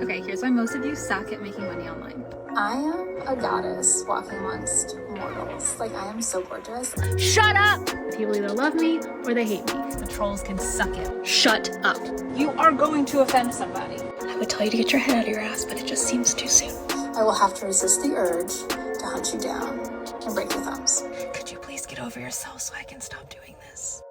Okay, here's why most of you suck at making money online. I am a goddess walking amongst mortals. Like, I am so gorgeous. Shut up! People either love me or they hate me. The trolls can suck it. Shut up. You are going to offend somebody. I would tell you to get your head out of your ass, but it just seems too soon. I will have to resist the urge to hunt you down and break your thumbs. Could you please get over yourself so I can stop doing this?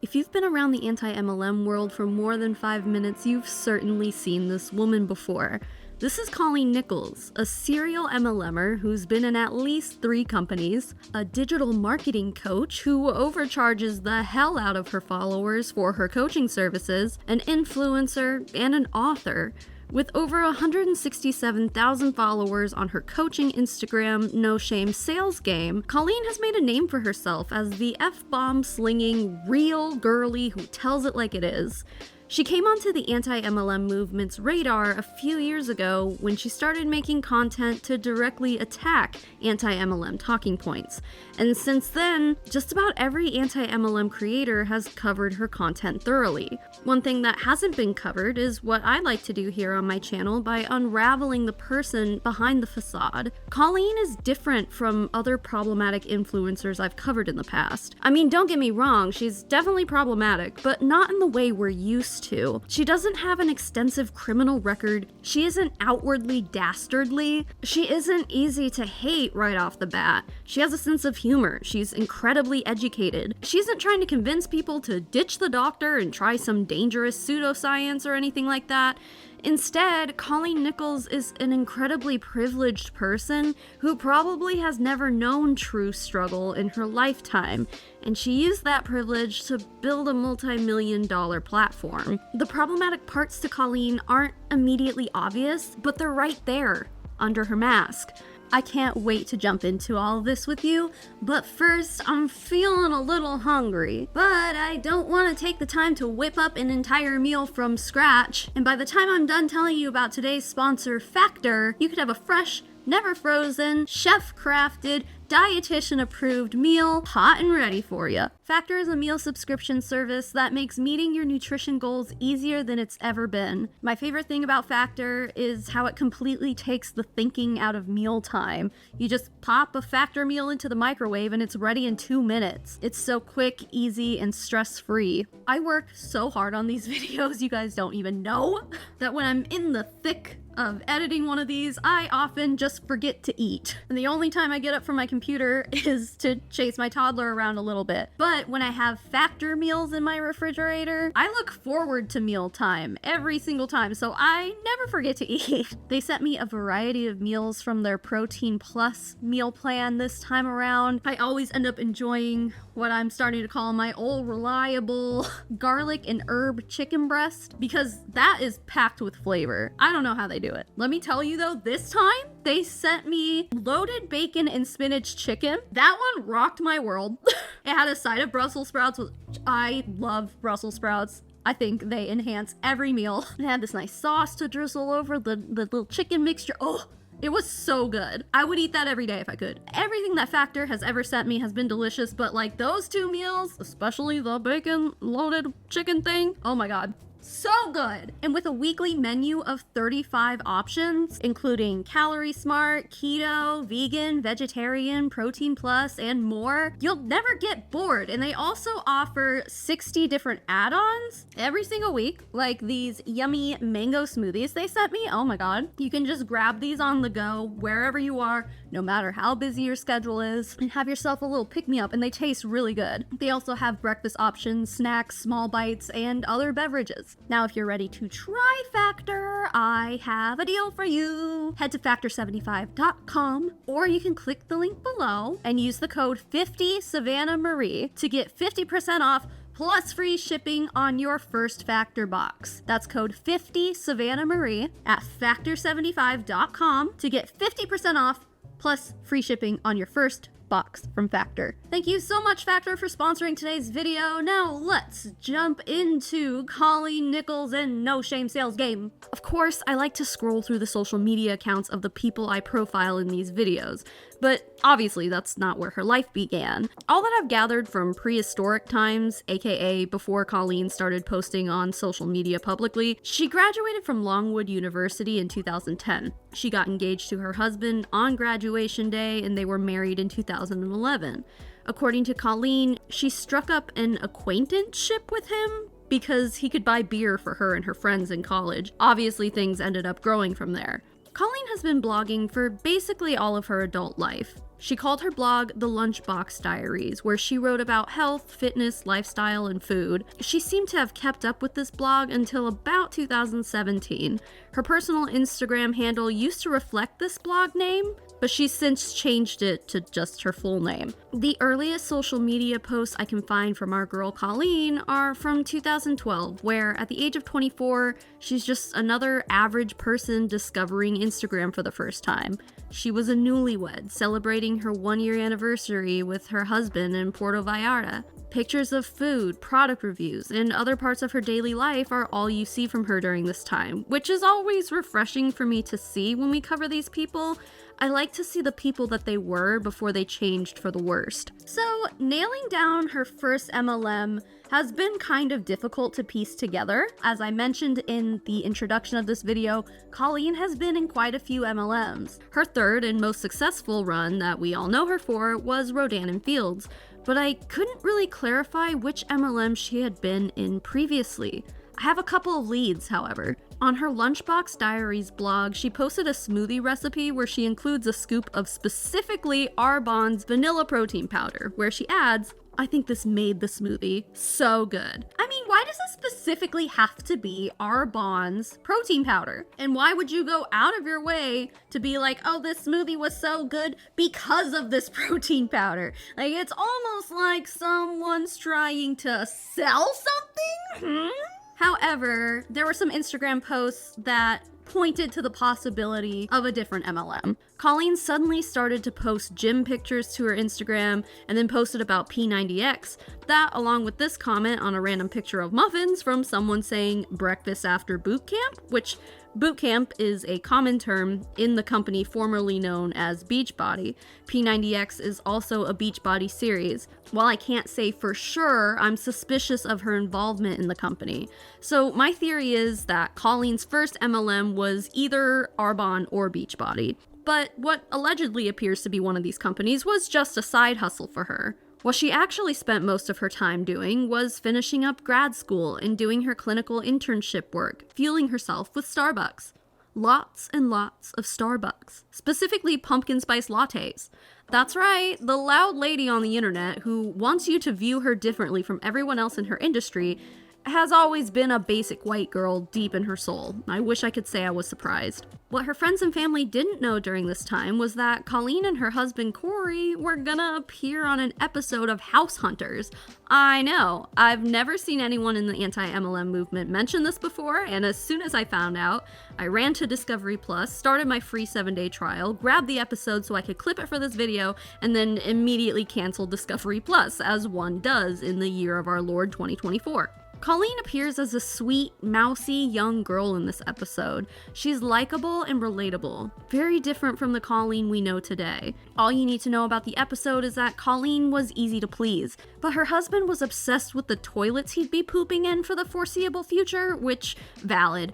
If you've been around the anti-MLM world for more than 5 minutes, you've certainly seen this woman before. This is Colleen Nichols, a serial MLMer who's been in at least 3 companies, a digital marketing coach who overcharges the hell out of her followers for her coaching services, an influencer, and an author. With over 167,000 followers on her coaching Instagram No Shame sales game, Colleen has made a name for herself as the F-bomb slinging real girly who tells it like it is. She came onto the anti-MLM movement's radar a few years ago when she started making content to directly attack anti-MLM talking points. And since then, just about every anti-MLM creator has covered her content thoroughly. One thing that hasn't been covered is what I like to do here on my channel by unraveling the person behind the facade. Colleen is different from other problematic influencers I've covered in the past. I mean, don't get me wrong, she's definitely problematic, but not in the way we're used to. She doesn't have an extensive criminal record. She isn't outwardly dastardly. She isn't easy to hate right off the bat. She has a sense of humor. She's incredibly educated. She isn't trying to convince people to ditch the doctor and try some dangerous pseudoscience or anything like that. Instead, Colleen Nichols is an incredibly privileged person who probably has never known true struggle in her lifetime, and she used that privilege to build a multi-million-dollar platform. The problematic parts to Colleen aren't immediately obvious, but they're right there, under her mask. I can't wait to jump into all of this with you, but first, I'm feeling a little hungry. But I don't want to take the time to whip up an entire meal from scratch, and by the time I'm done telling you about today's sponsor, Factor, you could have a fresh, never frozen, chef-crafted, dietitian-approved meal, hot and ready for you. Factor is a meal subscription service that makes meeting your nutrition goals easier than it's ever been. My favorite thing about Factor is how it completely takes the thinking out of mealtime. You just pop a Factor meal into the microwave and it's ready in 2 minutes. It's so quick, easy, and stress-free. I work so hard on these videos, you guys don't even know, that when I'm in the thick of editing one of these, I often just forget to eat. And the only time I get up from my computer is to chase my toddler around a little bit. But when I have Factor meals in my refrigerator, I look forward to mealtime every single time, so I never forget to eat. They sent me a variety of meals from their Protein Plus meal plan this time around. I always end up enjoying what I'm starting to call my old reliable garlic and herb chicken breast, because that is packed with flavor. I don't know how they do it. Let me tell you though, this time they sent me loaded bacon and spinach chicken. That one rocked my world. It had a side of Brussels sprouts, which I love Brussels sprouts. I think they enhance every meal. It had this nice sauce to drizzle over the little chicken mixture. Oh, it was so good. I would eat that every day if I could. Everything that Factor has ever sent me has been delicious, but like those 2 meals, especially the bacon loaded chicken thing, oh my god. So good! And with a weekly menu of 35 options, including Calorie Smart, Keto, Vegan, Vegetarian, Protein Plus, and more, you'll never get bored. And they also offer 60 different add-ons every single week, like these yummy mango smoothies they sent me. Oh my god. You can just grab these on the go wherever you are, no matter how busy your schedule is, and have yourself a little pick-me-up, and they taste really good. They also have breakfast options, snacks, small bites, and other beverages. Now, if you're ready to try Factor, I have a deal for you. Head to factor75.com, or you can click the link below and use the code 50SavannahMarie to get 50% off plus free shipping on your first Factor box. That's code 50SavannahMarie at factor75.com to get 50% off plus free shipping on your first box from Factor. Thank you so much, Factor, for sponsoring today's video. Now let's jump into Colleen Nichols and No Shame Sales Game. Of course, I like to scroll through the social media accounts of the people I profile in these videos, but obviously that's not where her life began. All that I've gathered from prehistoric times, aka before Colleen started posting on social media publicly, she graduated from Longwood University in 2010. She got engaged to her husband on graduation day, and they were married in 2011. According to Colleen, she struck up an acquaintanceship with him because he could buy beer for her and her friends in college. Obviously, things ended up growing from there. Colleen has been blogging for basically all of her adult life. She called her blog The Lunchbox Diaries, where she wrote about health, fitness, lifestyle, and food. She seemed to have kept up with this blog until about 2017. Her personal Instagram handle used to reflect this blog name, but she's since changed it to just her full name. The earliest social media posts I can find from our girl Colleen are from 2012, where at the age of 24, she's just another average person discovering Instagram for the first time. She was a newlywed, celebrating her 1-year anniversary with her husband in Puerto Vallarta. Pictures of food, product reviews, and other parts of her daily life are all you see from her during this time, which is always refreshing for me to see when we cover these people. I like to see the people that they were before they changed for the worst. So, nailing down her first MLM has been kind of difficult to piece together. As I mentioned in the introduction of this video, Colleen has been in quite a few MLMs. Her third and most successful run that we all know her for was Rodan and Fields, but I couldn't really clarify which MLM she had been in previously. I have a couple of leads, however. On her Lunchbox Diaries blog, she posted a smoothie recipe where she includes a scoop of specifically Arbonne's vanilla protein powder, where she adds, "I think this made the smoothie so good." I mean, why does it specifically have to be Arbonne's protein powder? And why would you go out of your way to be like, oh, this smoothie was so good because of this protein powder? Like, it's almost like someone's trying to sell something? However, there were some Instagram posts that pointed to the possibility of a different MLM. Colleen suddenly started to post gym pictures to her Instagram and then posted about P90X. That, along with this comment on a random picture of muffins from someone saying breakfast after boot camp, which boot camp is a common term in the company formerly known as Beachbody. P90X is also a Beachbody series. While I can't say for sure, I'm suspicious of her involvement in the company. So my theory is that Colleen's first MLM was either Arbonne or Beachbody. But what allegedly appears to be one of these companies was just a side hustle for her. What she actually spent most of her time doing was finishing up grad school and doing her clinical internship work, fueling herself with Starbucks. Lots and lots of Starbucks, specifically pumpkin spice lattes. That's right, the loud lady on the internet who wants you to view her differently from everyone else in her industry has always been a basic white girl deep in her soul. I wish I could say I was surprised. What her friends and family didn't know during this time was that Colleen and her husband Cory were gonna appear on an episode of House Hunters. I know, I've never seen anyone in the anti-MLM movement mention this before, and as soon as I found out, I ran to Discovery Plus, started my free 7-day trial, grabbed the episode so I could clip it for this video, and then immediately canceled Discovery Plus, as one does in the year of our Lord 2024. Colleen appears as a sweet, mousy young girl in this episode. She's likable and relatable, very different from the Colleen we know today. All you need to know about the episode is that Colleen was easy to please, but her husband was obsessed with the toilets he'd be pooping in for the foreseeable future, which, valid.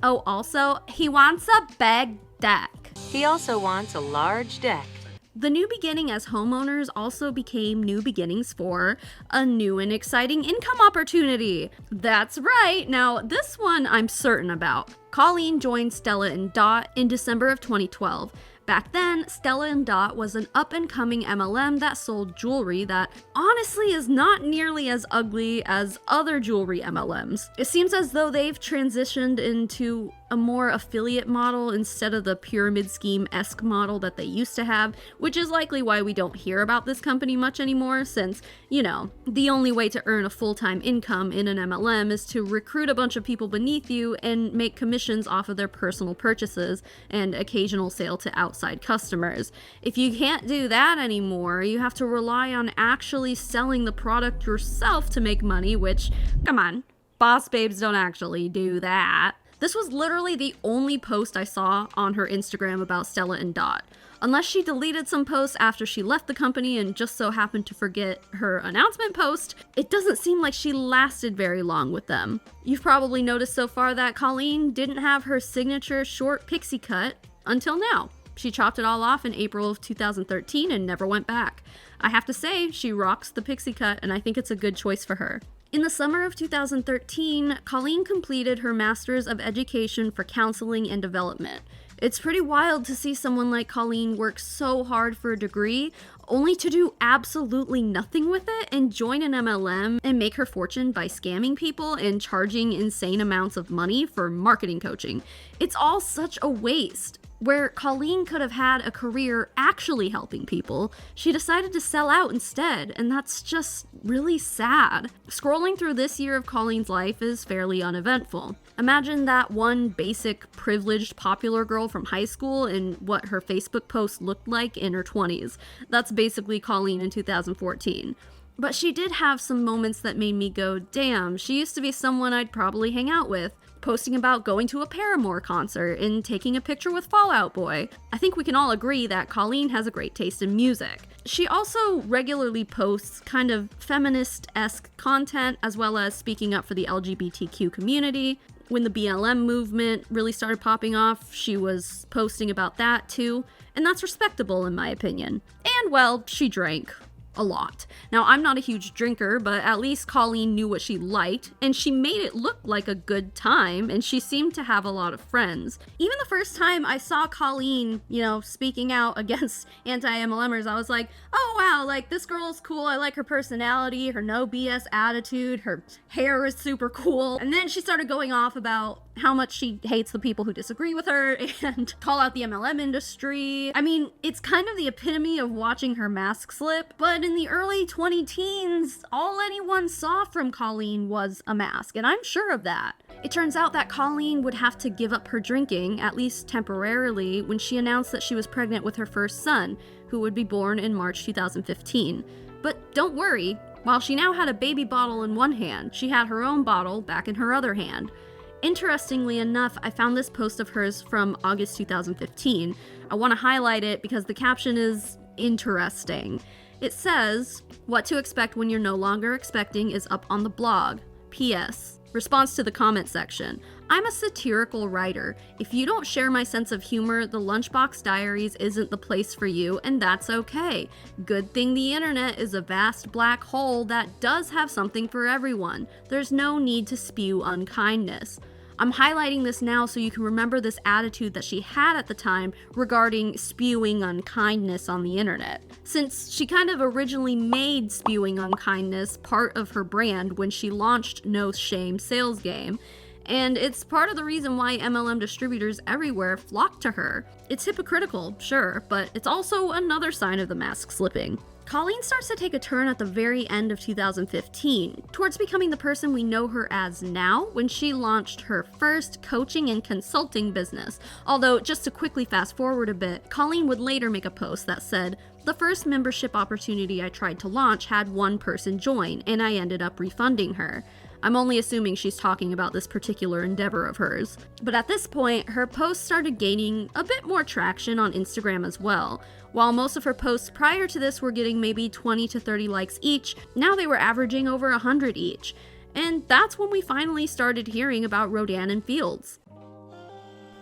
Oh, also, he wants a big deck. He also wants a large deck. The new beginning as homeowners also became new beginnings for a new and exciting income opportunity. That's right. Now, this one I'm certain about. Colleen joined Stella and Dot in December of 2012. Back then, Stella and Dot was an up-and-coming MLM that sold jewelry that honestly is not nearly as ugly as other jewelry MLMs. It seems as though they've transitioned into a more affiliate model instead of the pyramid scheme-esque model that they used to have, which is likely why we don't hear about this company much anymore since, you know, the only way to earn a full-time income in an MLM is to recruit a bunch of people beneath you and make commissions off of their personal purchases and occasional sale to outside outside customers. If you can't do that anymore, you have to rely on actually selling the product yourself to make money, which, come on, boss babes don't actually do that. This was literally the only post I saw on her Instagram about Stella and Dot. Unless she deleted some posts after she left the company and just so happened to forget her announcement post, it doesn't seem like she lasted very long with them. You've probably noticed so far that Colleen didn't have her signature short pixie cut until now. She chopped it all off in April of 2013 and never went back. I have to say, she rocks the pixie cut, and I think it's a good choice for her. In the summer of 2013, Colleen completed her Master's of Education for Counseling and Development. It's pretty wild to see someone like Colleen work so hard for a degree, only to do absolutely nothing with it and join an MLM and make her fortune by scamming people and charging insane amounts of money for marketing coaching. It's all such a waste. Where Colleen could have had a career actually helping people, she decided to sell out instead, and that's just really sad. Scrolling through this year of Colleen's life is fairly uneventful. Imagine that one basic, privileged, popular girl from high school and what her Facebook post looked like in her 20s. That's basically Colleen in 2014. But she did have some moments that made me go, damn, she used to be someone I'd probably hang out with. Posting about going to a Paramore concert and taking a picture with Fall Out Boy. I think we can all agree that Colleen has a great taste in music. She also regularly posts kind of feminist-esque content, as well as speaking up for the LGBTQ community. When the BLM movement really started popping off, she was posting about that too, and that's respectable in my opinion. And well, she drank a lot. Now, I'm not a huge drinker, but at least Colleen knew what she liked, and she made it look like a good time, and she seemed to have a lot of friends. Even the first time I saw Colleen, speaking out against anti-MLMers, I was like, oh wow, like, this girl's cool, I like her personality, her no BS attitude, her hair is super cool. And then she started going off about how much she hates the people who disagree with her and call out the MLM industry. I mean, it's kind of the epitome of watching her mask slip, but in the early 2010s, all anyone saw from Colleen was a mask, and I'm sure of that. It turns out that Colleen would have to give up her drinking, at least temporarily, when she announced that she was pregnant with her first son, who would be born in March 2015. But don't worry, while she now had a baby bottle in one hand, she had her own bottle back in her other hand. Interestingly enough, I found this post of hers from August 2015. I want to highlight it because the caption is interesting. It says, "What to expect when you're no longer expecting is up on the blog. P.S. Response to the comment section. I'm a satirical writer. If you don't share my sense of humor, the Lunchbox Diaries isn't the place for you, and that's okay. Good thing the internet is a vast black hole that does have something for everyone. There's no need to spew unkindness." I'm highlighting this now so you can remember this attitude that she had at the time regarding spewing unkindness on the internet, since she kind of originally made spewing unkindness part of her brand when she launched No Shame Sales Game, and it's part of the reason why MLM distributors everywhere flock to her. It's hypocritical, sure, but it's also another sign of the mask slipping. Colleen starts to take a turn at the very end of 2015, towards becoming the person we know her as now when she launched her first coaching and consulting business. Although, just to quickly fast forward a bit, Colleen would later make a post that said, "The first membership opportunity I tried to launch had one person join, and I ended up refunding her." I'm only assuming she's talking about this particular endeavor of hers. But at this point, her posts started gaining a bit more traction on Instagram as well. While most of her posts prior to this were getting maybe 20 to 30 likes each, now they were averaging over 100 each. And that's when we finally started hearing about Rodan and Fields.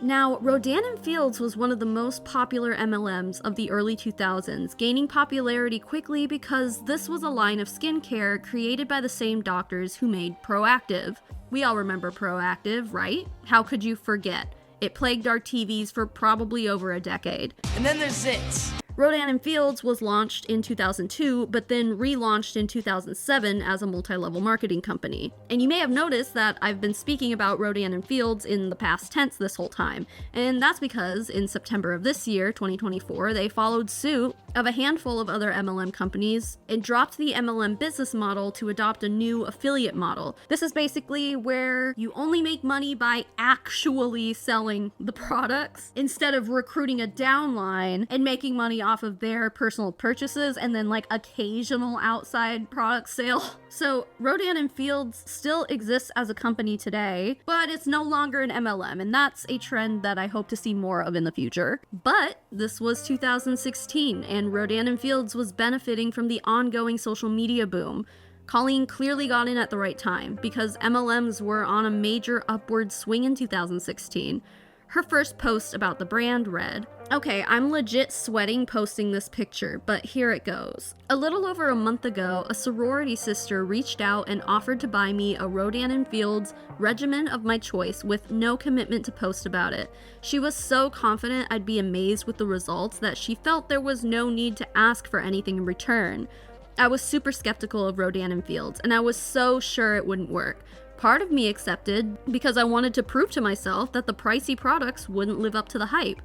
Now, Rodan and Fields was one of the most popular MLMs of the early 2000s, gaining popularity quickly because this was a line of skincare created by the same doctors who made Proactive. We all remember Proactive, right? How could you forget? It plagued our TVs for probably over a decade. And then there's Zits. Rodan and Fields was launched in 2002, but then relaunched in 2007 as a multi-level marketing company. And you may have noticed that I've been speaking about Rodan and Fields in the past tense this whole time, and that's because in September of this year, 2024, they followed suit of a handful of other MLM companies and dropped the MLM business model to adopt a new affiliate model. This is basically where you only make money by actually selling the products instead of recruiting a downline and making money off of their personal purchases and then like occasional outside product sale. So Rodan and Fields still exists as a company today, but it's no longer an MLM, and that's a trend that I hope to see more of in the future. But this was 2016, and Rodan and Fields was benefiting from the ongoing social media boom. Colleen clearly got in at the right time because MLMs were on a major upward swing in 2016. Her first post about the brand read, "Okay, I'm legit sweating posting this picture, but here it goes. A little over a month ago, a sorority sister reached out and offered to buy me a Rodan and Fields regimen of my choice with no commitment to post about it. She was so confident I'd be amazed with the results that she felt there was no need to ask for anything in return. I was super skeptical of Rodan and Fields, and I was so sure it wouldn't work. Part of me accepted because I wanted to prove to myself that the pricey products wouldn't live up to the hype.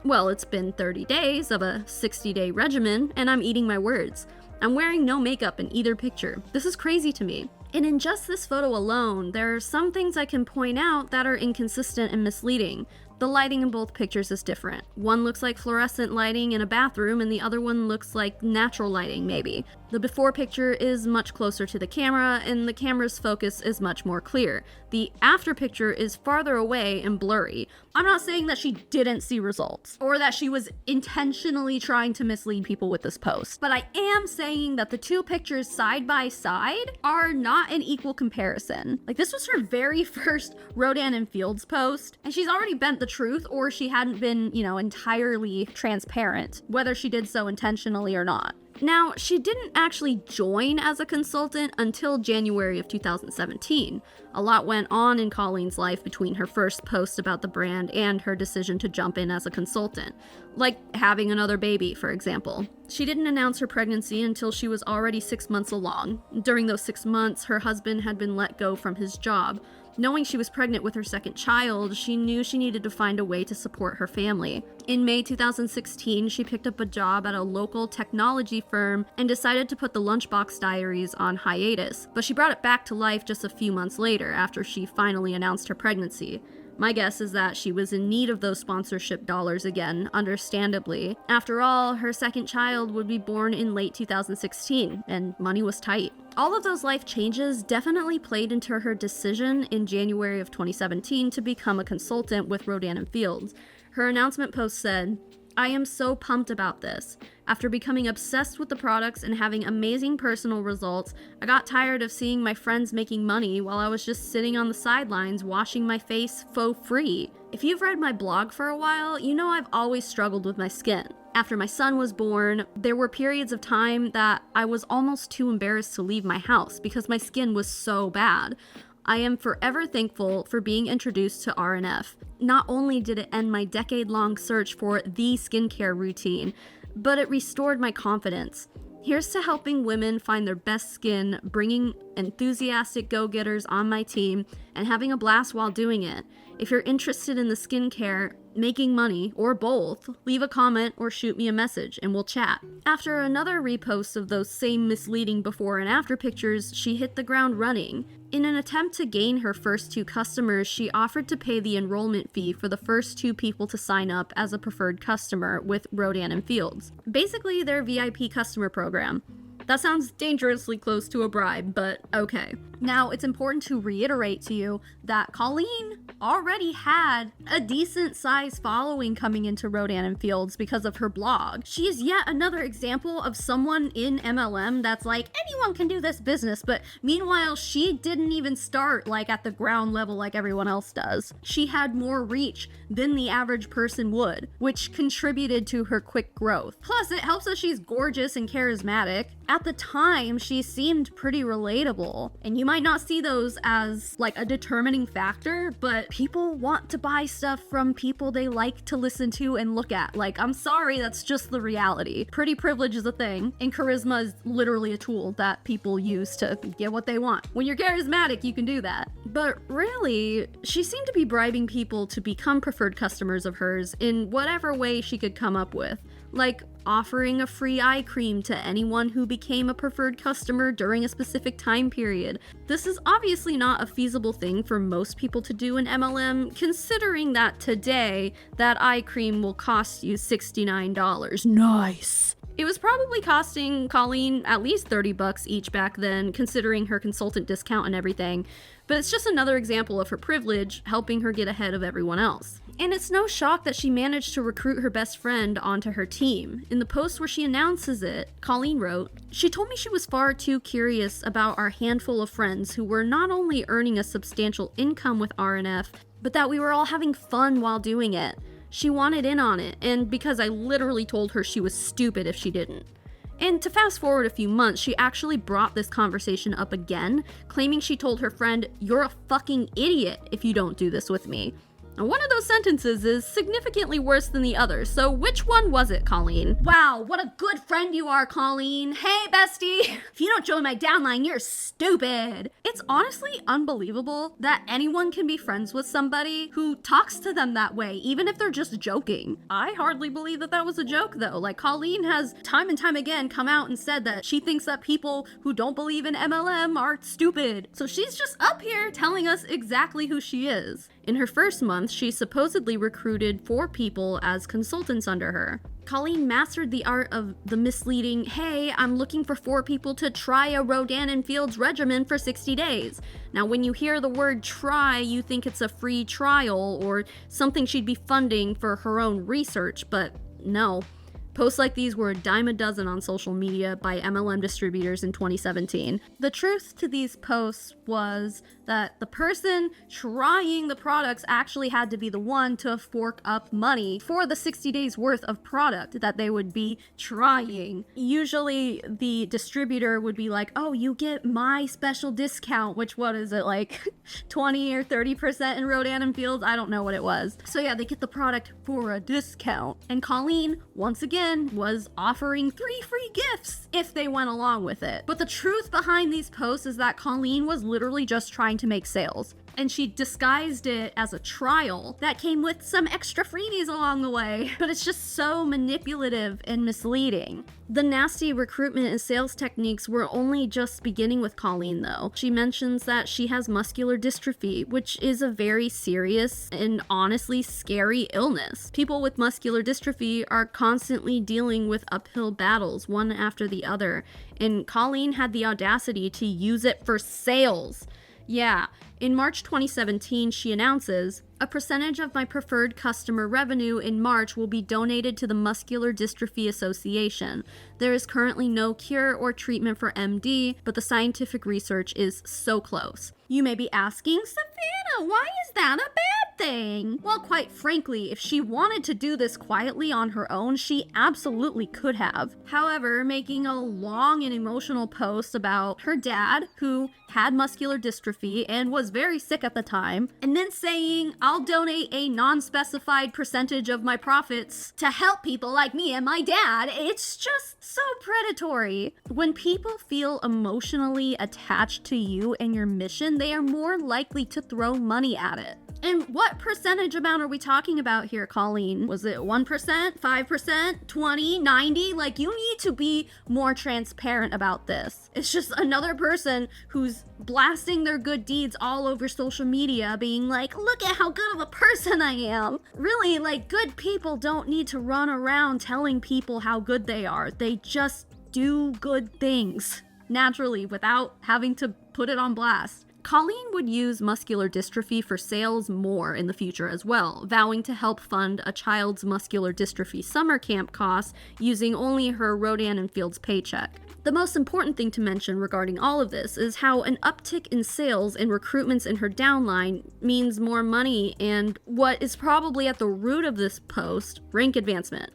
Well, it's been 30 days of a 60-day regimen, and I'm eating my words. I'm wearing no makeup in either picture. This is crazy to me. And in just this photo alone, there are some things I can point out that are inconsistent and misleading. The lighting in both pictures is different. One looks like fluorescent lighting in a bathroom, and the other one looks like natural lighting, maybe. The before picture is much closer to the camera, and the camera's focus is much more clear. The after picture is farther away and blurry. I'm not saying that she didn't see results, or that she was intentionally trying to mislead people with this post, but I am saying that the two pictures side by side are not an equal comparison. Like, this was her very first Rodan and Fields post, and she's already bent the truth, or she hadn't been, entirely transparent, whether she did so intentionally or not. Now, she didn't actually join as a consultant until January of 2017. A lot went on in Colleen's life between her first post about the brand and her decision to jump in as a consultant, like having another baby, for example. She didn't announce her pregnancy until she was already 6 months along. During those 6 months, her husband had been let go from his job. Knowing she was pregnant with her second child, she knew she needed to find a way to support her family. In May 2016, she picked up a job at a local technology firm and decided to put the Lunchbox Diaries on hiatus, but she brought it back to life just a few months later after she finally announced her pregnancy. My guess is that she was in need of those sponsorship dollars again, understandably. After all, her second child would be born in late 2016, and money was tight. All of those life changes definitely played into her decision in January of 2017 to become a consultant with Rodan and Fields. Her announcement post said, "I am so pumped about this. After becoming obsessed with the products and having amazing personal results, I got tired of seeing my friends making money while I was just sitting on the sidelines washing my face for free. If you've read my blog for a while, you know I've always struggled with my skin. After my son was born, there were periods of time that I was almost too embarrassed to leave my house because my skin was so bad. I am forever thankful for being introduced to RNF. Not only did it end my decade-long search for the skincare routine, but it restored my confidence. Here's to helping women find their best skin, bringing enthusiastic go-getters on my team, and having a blast while doing it. If you're interested in the skincare, making money, or both, leave a comment or shoot me a message and we'll chat." After another repost of those same misleading before and after pictures, she hit the ground running. In an attempt to gain her first 2 customers, she offered to pay the enrollment fee for the first 2 people to sign up as a preferred customer with Rodan and Fields. Basically, their VIP customer program. That sounds dangerously close to a bribe, but okay. Now, it's important to reiterate to you that Colleen already had a decent sized following coming into Rodan and Fields because of her blog. She is yet another example of someone in MLM that's like, anyone can do this business, but meanwhile, she didn't even start at the ground level like everyone else does. She had more reach than the average person would, which contributed to her quick growth. Plus, it helps that she's gorgeous and charismatic. At at the time, she seemed pretty relatable. And you might not see those as like a determining factor, but people want to buy stuff from people they like to listen to and look at. Like, I'm sorry, that's just the reality. Pretty privilege is a thing, and charisma is literally a tool that people use to get what they want. When you're charismatic, you can do that. But really, she seemed to be bribing people to become preferred customers of hers in whatever way she could come up with. Like offering a free eye cream to anyone who became a preferred customer during a specific time period. This is obviously not a feasible thing for most people to do in MLM, considering that today, that eye cream will cost you $69. Nice! It was probably costing Colleen at least $30 each back then, considering her consultant discount and everything, but it's just another example of her privilege helping her get ahead of everyone else. And it's no shock that she managed to recruit her best friend onto her team. In the post where she announces it, Colleen wrote, "She told me she was far too curious about our handful of friends who were not only earning a substantial income with RNF, but that we were all having fun while doing it. She wanted in on it, and because I literally told her she was stupid if she didn't." And to fast forward a few months, she actually brought this conversation up again, claiming she told her friend, "You're a fucking idiot if you don't do this with me." Now, one of those sentences is significantly worse than the other, so which one was it, Colleen? Wow, what a good friend you are, Colleen. Hey, bestie! If you don't join my downline, you're stupid. It's honestly unbelievable that anyone can be friends with somebody who talks to them that way, even if they're just joking. I hardly believe that that was a joke, though. Like, Colleen has time and time again come out and said that she thinks that people who don't believe in MLM are stupid. So she's just up here telling us exactly who she is. In her first month, she supposedly recruited 4 people as consultants under her. Colleen mastered the art of the misleading, "Hey, I'm looking for 4 people to try a Rodan and Fields regimen for 60 days. Now, when you hear the word try, you think it's a free trial or something she'd be funding for her own research, but no. Posts like these were a dime a dozen on social media by MLM distributors in 2017. The truth to these posts was that the person trying the products actually had to be the one to fork up money for the 60 days worth of product that they would be trying. Usually the distributor would be like, "Oh, you get my special discount," which, what is it, like 20 or 30% in Rodan and Fields? I don't know what it was. So yeah, they get the product for a discount. And Colleen, once again, was offering 3 free gifts if they went along with it. But the truth behind these posts is that Colleen was literally just trying to make sales. And she disguised it as a trial that came with some extra freebies along the way. But it's just so manipulative and misleading. The nasty recruitment and sales techniques were only just beginning with Colleen, though. She mentions that she has muscular dystrophy, which is a very serious and honestly scary illness. People with muscular dystrophy are constantly dealing with uphill battles, one after the other. And Colleen had the audacity to use it for sales. Yeah, in March 2017, she announces, "A percentage of my preferred customer revenue in March will be donated to the Muscular Dystrophy Association. There is currently no cure or treatment for MD, but the scientific research is so close." You may be asking, "Savannah, why is that a bad thing?" Well, quite frankly, if she wanted to do this quietly on her own, she absolutely could have. However, making a long and emotional post about her dad, who had muscular dystrophy and was very sick at the time, and then saying, "I'll donate a non-specified percentage of my profits to help people like me and my dad," it's just so predatory. When people feel emotionally attached to you and your mission, they are more likely to throw money at it. And what percentage amount are we talking about here, Colleen? Was it 1%, 5%, 20, 90? Like, you need to be more transparent about this. It's just another person who's blasting their good deeds all over social media, being like, "Look at how good of a person I am." Really, like, good people don't need to run around telling people how good they are. They just do good things naturally without having to put it on blast. Colleen would use muscular dystrophy for sales more in the future as well, vowing to help fund a child's muscular dystrophy summer camp costs using only her Rodan and Fields paycheck. The most important thing to mention regarding all of this is how an uptick in sales and recruitments in her downline means more money and what is probably at the root of this post, rank advancement.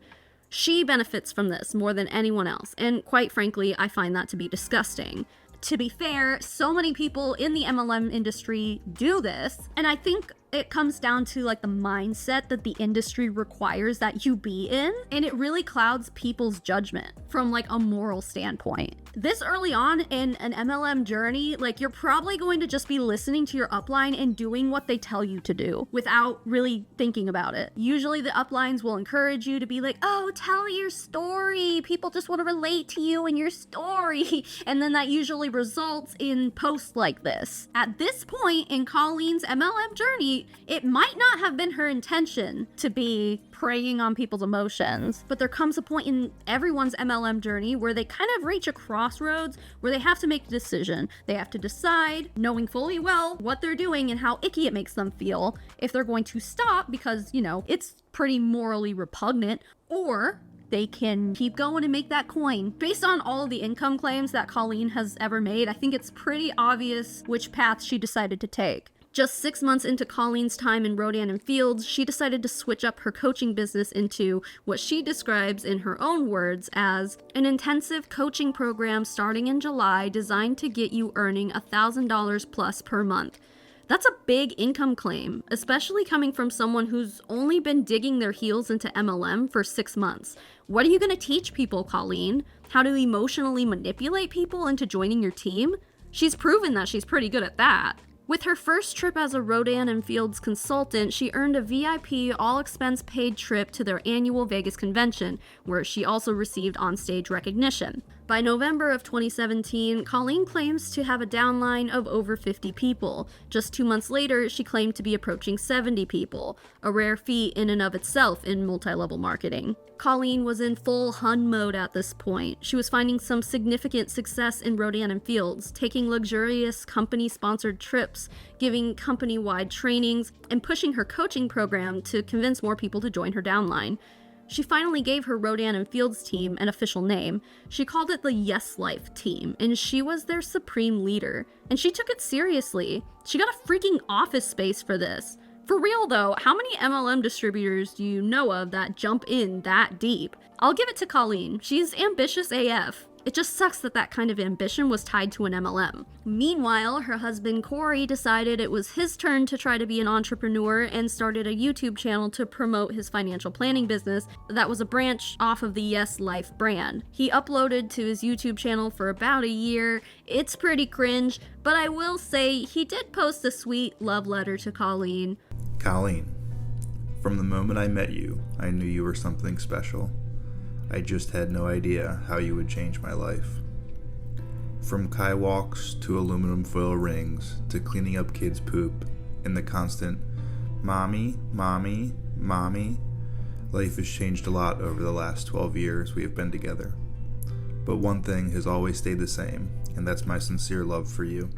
She benefits from this more than anyone else, and quite frankly, I find that to be disgusting. To be fair, so many people in the MLM industry do this, and I think it comes down to like the mindset that the industry requires that you be in, and it really clouds people's judgment from like a moral standpoint. This early on in an MLM journey, like you're probably going to just be listening to your upline and doing what they tell you to do without really thinking about it. Usually the uplines will encourage you to be like, oh, tell your story. People just want to relate to you and your story. And then that usually results in posts like this. At this point in Colleen's MLM journey, it might not have been her intention to be preying on people's emotions, but there comes a point in everyone's MLM journey where they kind of reach a crossroads where they have to make a decision. They have to decide, knowing fully well what they're doing and how icky it makes them feel, if they're going to stop because, you know, it's pretty morally repugnant, or they can keep going and make that coin. Based on all of the income claims that Colleen has ever made, I think it's pretty obvious which path she decided to take. Just 6 months into Colleen's time in Rodan and Fields, she decided to switch up her coaching business into what she describes in her own words as an intensive coaching program starting in July designed to get you earning $1,000 plus per month. That's a big income claim, especially coming from someone who's only been digging their heels into MLM for 6 months. What are you going to teach people, Colleen? How to emotionally manipulate people into joining your team? She's proven that she's pretty good at that. With her first trip as a Rodan and Fields consultant, she earned a VIP all-expense-paid trip to their annual Vegas convention, where she also received on-stage recognition. By November of 2017, Colleen claims to have a downline of over 50 people. Just 2 months later, she claimed to be approaching 70 people, a rare feat in and of itself in multi-level marketing. Colleen was in full hun mode at this point. She was finding some significant success in Rodan and Fields, taking luxurious company-sponsored trips, giving company-wide trainings, and pushing her coaching program to convince more people to join her downline. She finally gave her Rodan and Fields team an official name. She called it the Yes Life team, and she was their supreme leader. And she took it seriously. She got a freaking office space for this. For real though, how many MLM distributors do you know of that jump in that deep? I'll give it to Colleen. She's ambitious AF. It just sucks that that kind of ambition was tied to an MLM. Meanwhile, her husband Cory decided it was his turn to try to be an entrepreneur and started a YouTube channel to promote his financial planning business that was a branch off of the Yes Life brand. He uploaded to his YouTube channel for about a year. It's pretty cringe, but I will say he did post a sweet love letter to Colleen. Colleen, from the moment I met you, I knew you were something special. I just had no idea how you would change my life. From Kai walks to aluminum foil rings to cleaning up kids' poop and the constant mommy, mommy, mommy, life has changed a lot over the last 12 years we have been together. But one thing has always stayed the same, and that's my sincere love for you.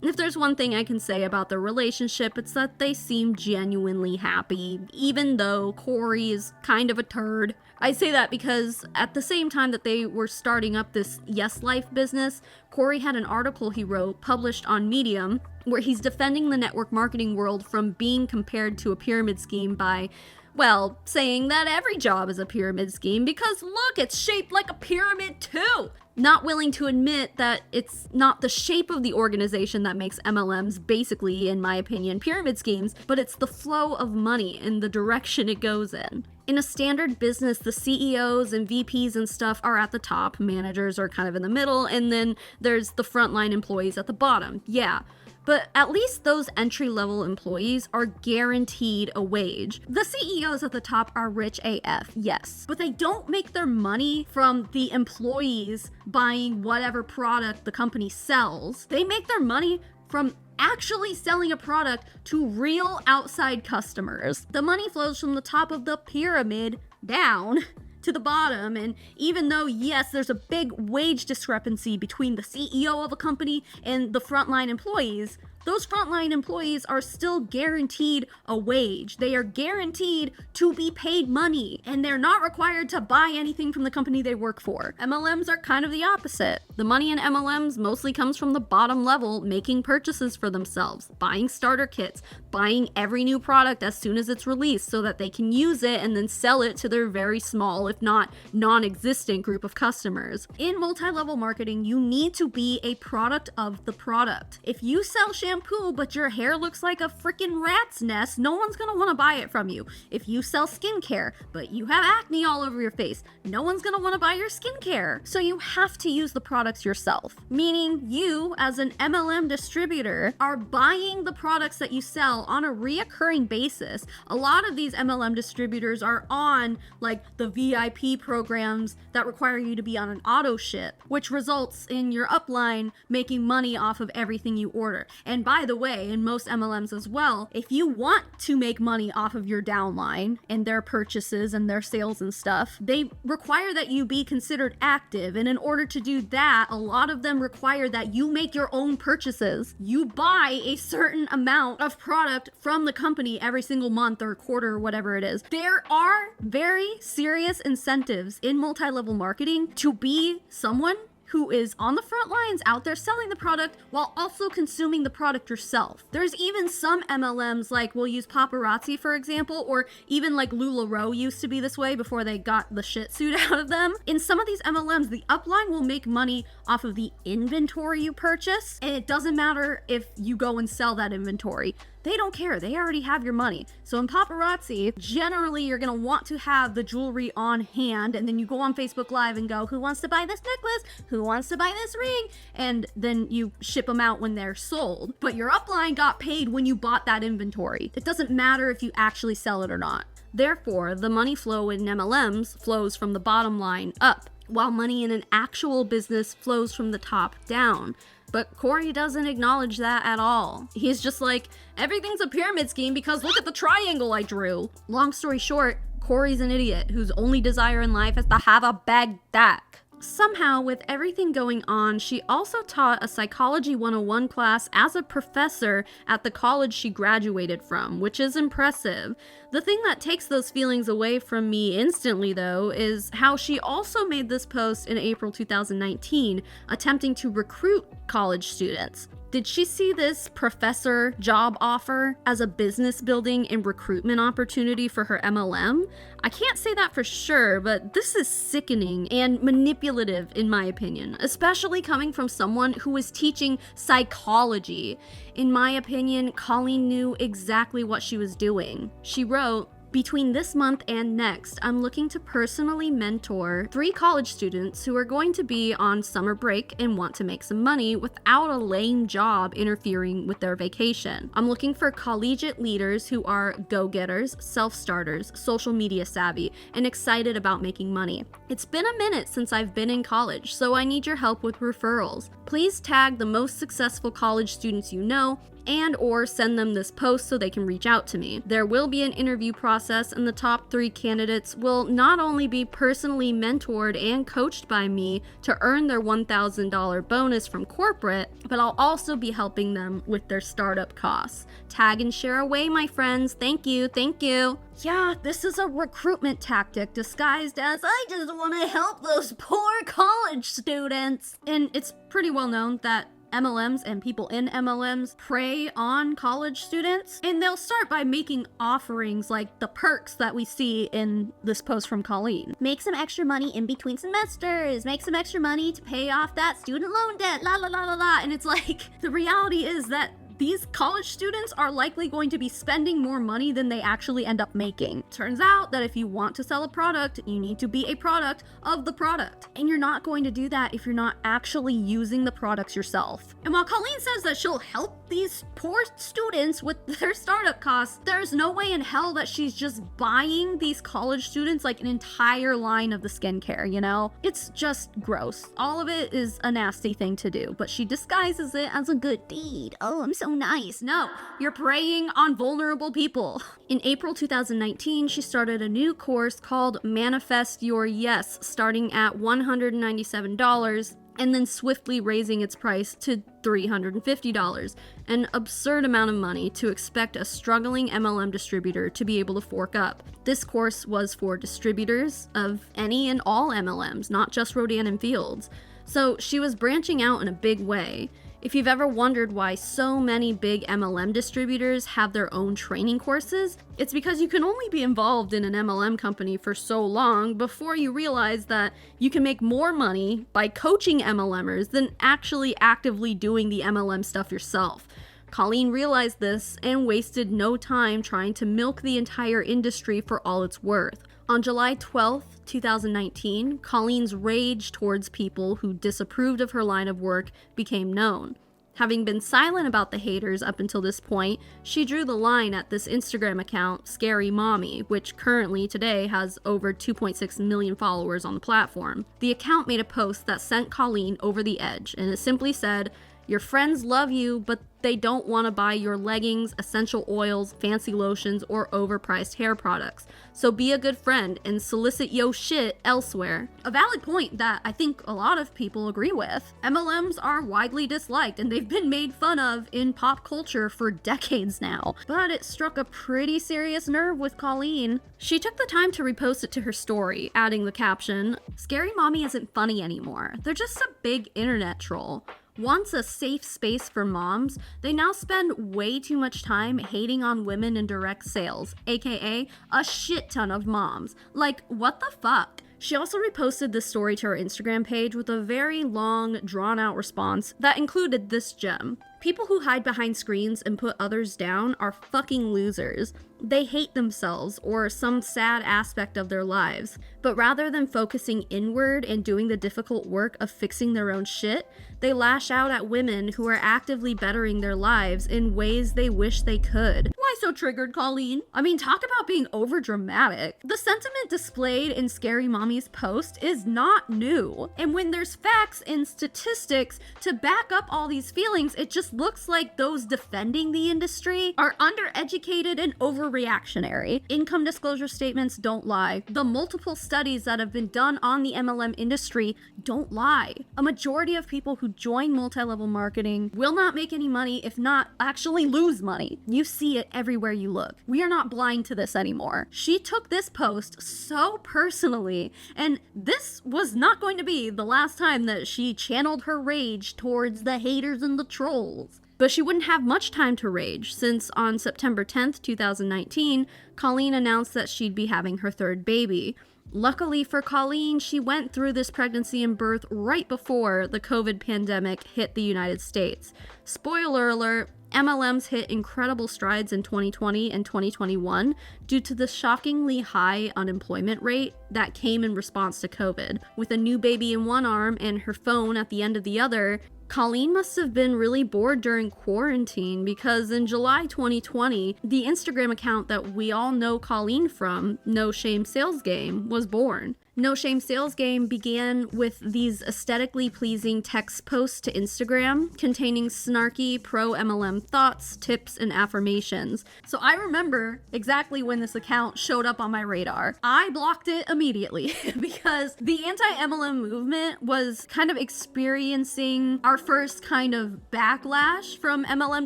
If there's one thing I can say about their relationship, it's that they seem genuinely happy, even though Cory is kind of a turd. I say that because at the same time that they were starting up this Yes Life business, Cory had an article he wrote published on Medium where he's defending the network marketing world from being compared to a pyramid scheme by, well, saying that every job is a pyramid scheme because look, it's shaped like a pyramid too. Not willing to admit that it's not the shape of the organization that makes MLMs basically, in my opinion, pyramid schemes, but it's the flow of money and the direction it goes in. In a standard business, the CEOs and VPs and stuff are at the top, managers are kind of in the middle, and then there's the frontline employees at the bottom. Yeah. But at least those entry-level employees are guaranteed a wage. The CEOs at the top are rich AF, yes, but they don't make their money from the employees buying whatever product the company sells. They make their money from actually selling a product to real outside customers. The money flows from the top of the pyramid down to the bottom, and even though, yes, there's a big wage discrepancy between the CEO of a company and the frontline employees, those frontline employees are still guaranteed a wage. They are guaranteed to be paid money, and they're not required to buy anything from the company they work for. MLMs are kind of the opposite. The money in MLMs mostly comes from the bottom level making purchases for themselves, buying starter kits, buying every new product as soon as it's released so that they can use it and then sell it to their very small, if not non-existent group of customers. In multi-level marketing, you need to be a product of the product. If you sell shampoo but your hair looks like a freaking rat's nest, no one's gonna want to buy it from you. If you sell skincare but you have acne all over your face, no one's gonna want to buy your skincare. So you have to use the products yourself, meaning you as an MLM distributor are buying the products that you sell on a reoccurring basis. A lot of these MLM distributors are on like the VIP programs that require you to be on an auto ship, which results in your upline making money off of everything you order. And by the way, in most MLMs as well, if you want to make money off of your downline and their purchases and their sales and stuff, they require that you be considered active. And in order to do that, a lot of them require that you make your own purchases. You buy a certain amount of product from the company every single month or quarter or whatever it is. There are very serious incentives in multi-level marketing to be someone who is on the front lines out there selling the product while also consuming the product yourself. There's even some MLMs, like we'll use paparazzi for example, or even like LuLaRoe used to be this way before they got the shit suit out of them. In some of these MLMs, the upline will make money off of the inventory you purchase, and it doesn't matter if you go and sell that inventory. They don't care. They already have your money. So in paparazzi, generally you're going to want to have the jewelry on hand, and then you go on Facebook Live and go, who wants to buy this necklace? Who wants to buy this ring? And then you ship them out when they're sold. But your upline got paid when you bought that inventory. It doesn't matter if you actually sell it or not. Therefore, the money flow in MLMs flows from the bottom line up, while money in an actual business flows from the top down. But Cory doesn't acknowledge that at all. He's just like, everything's a pyramid scheme because look at the triangle I drew. Long story short, Cory's an idiot whose only desire in life is to have a bag back. Somehow, with everything going on, she also taught a Psychology 101 class as a professor at the college she graduated from, which is impressive. The thing that takes those feelings away from me instantly, though, is how she also made this post in April 2019, attempting to recruit college students. Did she see this professor job offer as a business building and recruitment opportunity for her MLM? I can't say that for sure, but this is sickening and manipulative in my opinion, especially coming from someone who is teaching psychology. In my opinion, Colleen knew exactly what she was doing. She wrote, "Between this month and next, I'm looking to personally mentor 3 college students who are going to be on summer break and want to make some money without a lame job interfering with their vacation. I'm looking for collegiate leaders who are go-getters, self-starters, social media savvy, and excited about making money. It's been a minute since I've been in college, so I need your help with referrals. Please tag the most successful college students you know and or send them this post so they can reach out to me. There will be an interview process, and the top 3 candidates will not only be personally mentored and coached by me to earn their $1,000 bonus from corporate, but I'll also be helping them with their startup costs. Tag and share away, my friends. Thank you, thank you." Yeah, this is a recruitment tactic disguised as, I just want to help those poor college students. And it's pretty well known that MLMs and people in MLMs prey on college students, and they'll start by making offerings like the perks that we see in this post from Colleen. Make some extra money in between semesters, make some extra money to pay off that student loan debt, la la la la la. And it's like, the reality is that these college students are likely going to be spending more money than they actually end up making. Turns out that if you want to sell a product, you need to be a product of the product. And you're not going to do that if you're not actually using the products yourself. And while Colleen says that she'll help these poor students with their startup costs, there's no way in hell that she's just buying these college students like an entire line of the skincare, you know? It's just gross. All of it is a nasty thing to do, but she disguises it as a good deed. Oh, I'm so nice. No, you're preying on vulnerable people. In April 2019, she started a new course called Manifest Your Yes, starting at $197. and then swiftly raising its price to $350, an absurd amount of money to expect a struggling MLM distributor to be able to fork up. This course was for distributors of any and all MLMs, not just Rodan and Fields. So she was branching out in a big way. If you've ever wondered why so many big MLM distributors have their own training courses, it's because you can only be involved in an MLM company for so long before you realize that you can make more money by coaching MLMers than actually actively doing the MLM stuff yourself. Colleen realized this and wasted no time trying to milk the entire industry for all it's worth. On July 12th, 2019, Colleen's rage towards people who disapproved of her line of work became known. Having been silent about the haters up until this point, she drew the line at this Instagram account, Scary Mommy, which currently today has over 2.6 million followers on the platform. The account made a post that sent Colleen over the edge, and it simply said, "Your friends love you, but they don't want to buy your leggings, essential oils, fancy lotions, or overpriced hair products. So be a good friend and solicit yo shit elsewhere." A valid point that I think a lot of people agree with. MLMs are widely disliked and they've been made fun of in pop culture for decades now. But it struck a pretty serious nerve with Colleen. She took the time to repost it to her story, adding the caption, "Scary Mommy isn't funny anymore. They're just a big internet troll. Once a safe space for moms, they now spend way too much time hating on women in direct sales, aka a shit ton of moms. Like, what the fuck?" She also reposted this story to her Instagram page with a very long, drawn-out response that included this gem. "People who hide behind screens and put others down are fucking losers. They hate themselves or some sad aspect of their lives. But rather than focusing inward and doing the difficult work of fixing their own shit, they lash out at women who are actively bettering their lives in ways they wish they could." Why so triggered, Colleen? I mean, talk about being overdramatic. The sentiment displayed in Scary Mommy's post is not new. And when there's facts and statistics to back up all these feelings, it just looks like those defending the industry are undereducated and overreactionary. Income disclosure statements don't lie. The multiple studies that have been done on the MLM industry don't lie. A majority of people who join multi-level marketing will not make any money, if not actually lose money. You see it everywhere you look. We are not blind to this anymore. She took this post so personally, and this was not going to be the last time that she channeled her rage towards the haters and the trolls. But she wouldn't have much time to rage, since on September 10th, 2019, Colleen announced that she'd be having her third baby. Luckily for Colleen, she went through this pregnancy and birth right before the COVID pandemic hit the United States. Spoiler alert, MLMs hit incredible strides in 2020 and 2021 due to the shockingly high unemployment rate that came in response to COVID. With a new baby in one arm and her phone at the end of the other, Colleen must have been really bored during quarantine, because in July 2020, the Instagram account that we all know Colleen from, No Shame Sales Game, was born. No Shame Sales Game began with these aesthetically pleasing text posts to Instagram containing snarky pro-MLM thoughts, tips, and affirmations. So I remember exactly when this account showed up on my radar. I blocked it immediately because the anti-MLM movement was kind of experiencing our first kind of backlash from MLM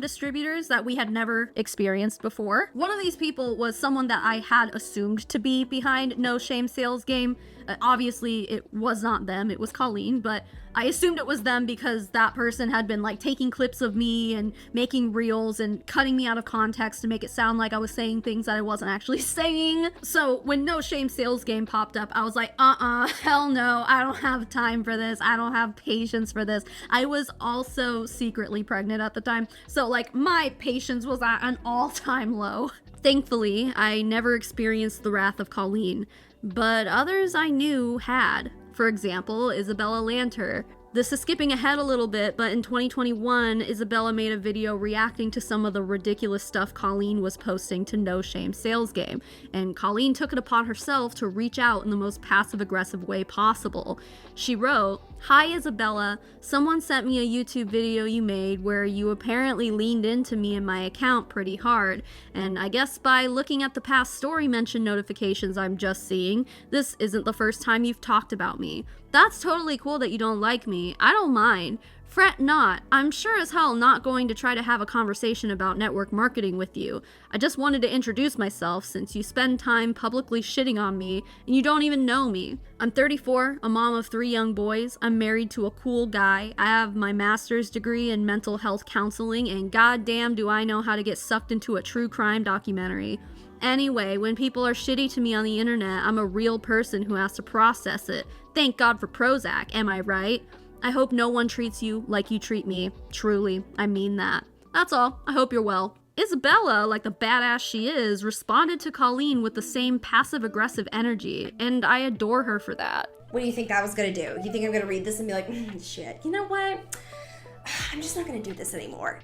distributors that we had never experienced before. One of these people was someone that I had assumed to be behind No Shame Sales Game. Obviously, it was not them, it was Colleen, but I assumed it was them because that person had been like taking clips of me and making reels and cutting me out of context to make it sound like I was saying things that I wasn't actually saying. So when No Shame Sales Game popped up, I was like, hell no, I don't have time for this. I don't have patience for this. I was also secretly pregnant at the time, so like my patience was at an all-time low. Thankfully, I never experienced the wrath of Colleen, but others I knew had. For example, Isabella Lanter. This is skipping ahead a little bit, but in 2021, Isabella made a video reacting to some of the ridiculous stuff Colleen was posting to No Shame Sales Game, and Colleen took it upon herself to reach out in the most passive-aggressive way possible. She wrote, Hi Isabella, someone sent me a YouTube video you made where you apparently leaned into me and my account pretty hard, and I guess by looking at the past story mention notifications I'm just seeing, this isn't the first time you've talked about me. That's totally cool that you don't like me. I don't mind. Fret not. I'm sure as hell not going to try to have a conversation about network marketing with you. I just wanted to introduce myself since you spend time publicly shitting on me and you don't even know me. I'm 34, a mom of 3 young boys. I'm married to a cool guy. I have my master's degree in mental health counseling, and goddamn do I know how to get sucked into a true crime documentary. Anyway, when people are shitty to me on the internet, I'm a real person who has to process it. Thank God for Prozac, am I right? I hope no one treats you like you treat me. Truly, I mean that. That's all. I hope you're well. Isabella, like the badass she is, responded to Colleen with the same passive-aggressive energy, and I adore her for that. What do you think that was gonna do? You think I'm gonna read this and be like, shit, you know what? I'm just not gonna do this anymore.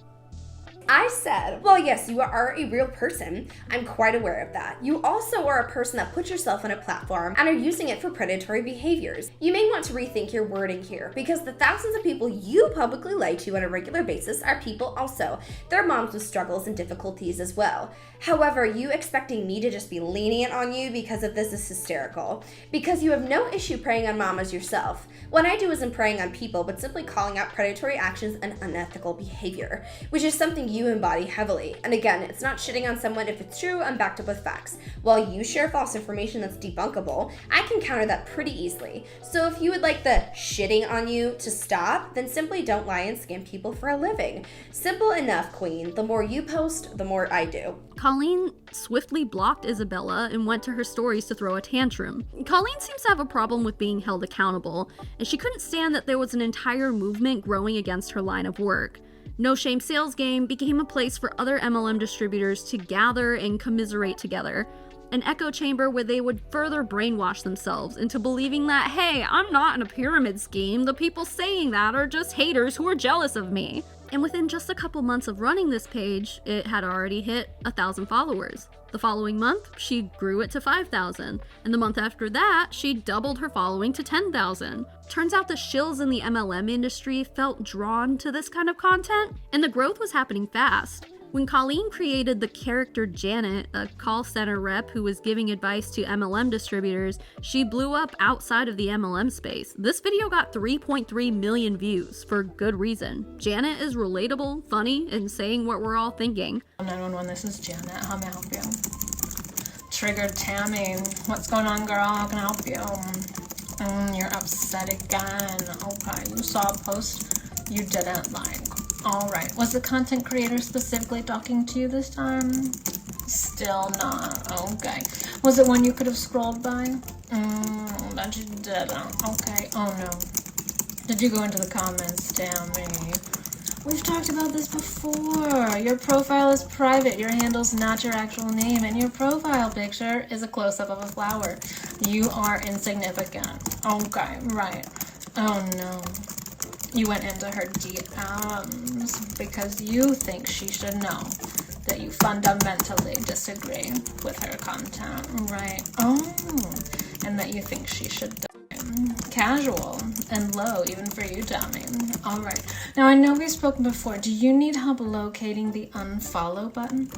I said, well, yes, you are a real person. I'm quite aware of that. You also are a person that puts yourself on a platform and are using it for predatory behaviors. You may want to rethink your wording here, because the thousands of people you publicly lie to on a regular basis are people also. They're moms with struggles and difficulties as well. However, you expecting me to just be lenient on you because of this is hysterical, because you have no issue preying on mamas yourself. What I do isn't preying on people, but simply calling out predatory actions and unethical behavior, which is something you embody heavily. And again, it's not shitting on someone if it's true and backed up with facts. While you share false information that's debunkable, I can counter that pretty easily. So if you would like the shitting on you to stop, then simply don't lie and scam people for a living. Simple enough, queen. The more you post, the more I do. Colleen swiftly blocked Isabella and went to her stories to throw a tantrum. Colleen seems to have a problem with being held accountable, and she couldn't stand that there was an entire movement growing against her line of work. No Shame Sales Game became a place for other MLM distributors to gather and commiserate together. An echo chamber where they would further brainwash themselves into believing that, hey, I'm not in a pyramid scheme, the people saying that are just haters who are jealous of me. And within just a couple months of running this page, it had already hit 1,000 followers. The following month, she grew it to 5,000, and the month after that, she doubled her following to 10,000. Turns out the shills in the MLM industry felt drawn to this kind of content, and the growth was happening fast. When Colleen created the character Janet, a call center rep who was giving advice to MLM distributors, she blew up outside of the MLM space. This video got 3.3 million views, for good reason. Janet is relatable, funny, and saying what we're all thinking. 911, this is Janet. How may I help you? Triggered Tammy. What's going on, girl? How can I help you? You're upset again. Okay, you saw a post you didn't like. Alright, was the content creator specifically talking to you this time? Still not. Okay. Was it one you could have scrolled by? That you didn't. Okay. Oh no. Did you go into the comments? Damn me. We've talked about this before. Your profile is private. Your handle's not your actual name, and your profile picture is a close-up of a flower. You are insignificant. Okay, right. Oh no. You went into her DMs because you think she should know that you fundamentally disagree with her content, right? Oh, and that you think she should die. Casual and low, even for you, Tommy. All right. Now, I know we've spoken before. Do you need help locating the unfollow button?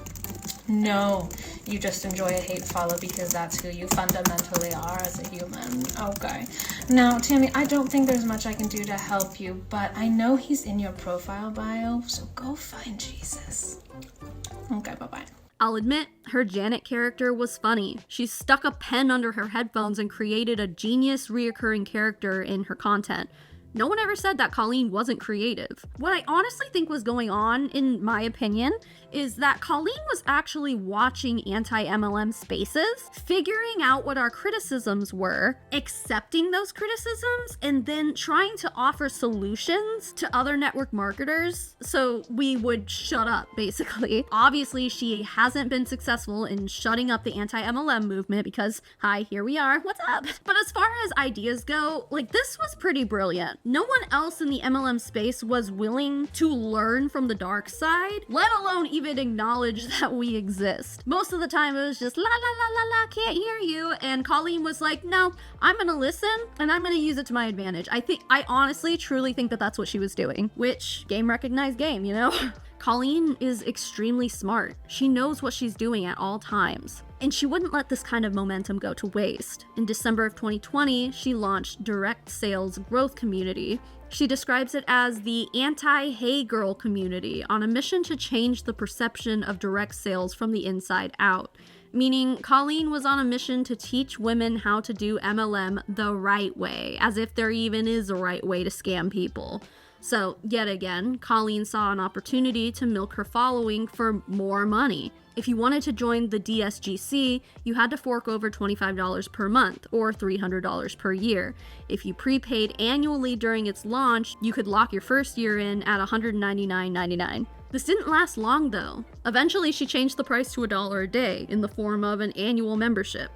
No, you just enjoy a hate follow because that's who you fundamentally are as a human. Okay. Now, Tammy, I don't think there's much I can do to help you, but I know he's in your profile bio, so go find Jesus. Okay, bye-bye. I'll admit, her Janet character was funny. She stuck a pen under her headphones and created a genius reoccurring character in her content. No one ever said that Colleen wasn't creative. What I honestly think was going on, in my opinion, is that Colleen was actually watching anti-MLM spaces, figuring out what our criticisms were, accepting those criticisms, and then trying to offer solutions to other network marketers so we would shut up, basically. Obviously, she hasn't been successful in shutting up the anti-MLM movement because, hi, here we are, what's up? But as far as ideas go, like, this was pretty brilliant. No one else in the MLM space was willing to learn from the dark side, let alone even even acknowledge that we exist. Most of the time it was just la la la la la, can't hear you. And Colleen was like, no, I'm gonna listen and I'm gonna use it to my advantage. I honestly truly think that that's what she was doing, which game recognized game, you know? Colleen is extremely smart. She knows what she's doing at all times. And she wouldn't let this kind of momentum go to waste. In December of 2020, she launched Direct Sales Growth Community. She describes it as the anti-hey girl community on a mission to change the perception of direct sales from the inside out. Meaning, Colleen was on a mission to teach women how to do MLM the right way, as if there even is a right way to scam people. So, yet again, Colleen saw an opportunity to milk her following for more money. If you wanted to join the DSGC, you had to fork over $25 per month, or $300 per year. If you prepaid annually during its launch, you could lock your first year in at $199.99. This didn't last long though. Eventually, she changed the price to $1 a day in the form of an annual membership.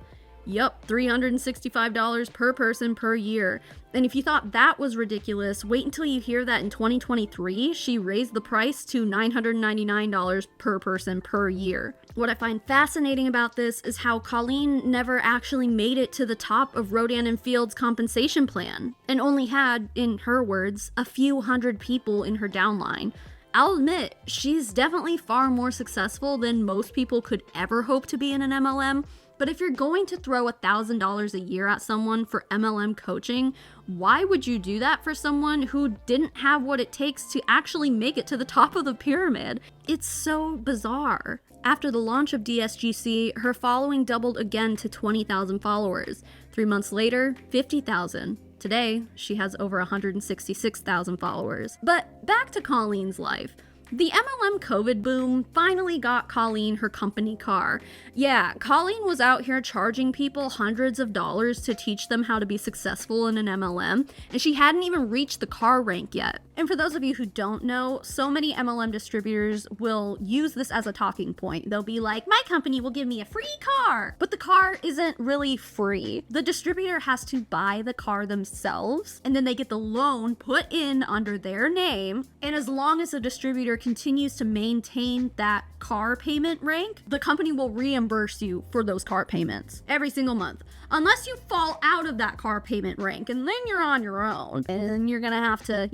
Yup, $365 per person per year. And if you thought that was ridiculous, wait until you hear that in 2023, she raised the price to $999 per person per year. What I find fascinating about this is how Colleen never actually made it to the top of Rodan and Fields' compensation plan, and only had, in her words, a few hundred people in her downline. I'll admit, she's definitely far more successful than most people could ever hope to be in an MLM. But if you're going to throw $1,000 a year at someone for MLM coaching, why would you do that for someone who didn't have what it takes to actually make it to the top of the pyramid? It's so bizarre. After the launch of DSGC, her following doubled again to 20,000 followers. 3 months later, 50,000. Today, she has over 166,000 followers. But back to Colleen's life. The MLM COVID boom finally got Colleen her company car. Yeah, Colleen was out here charging people hundreds of dollars to teach them how to be successful in an MLM, and she hadn't even reached the car rank yet. And for those of you who don't know, so many MLM distributors will use this as a talking point. They'll be like, my company will give me a free car, but the car isn't really free. The distributor has to buy the car themselves, and then they get the loan put in under their name, and as long as the distributor continues to maintain that car payment rank, the company will reimburse you for those car payments every single month. Unless you fall out of that car payment rank, and then you're on your own. And you're gonna have to,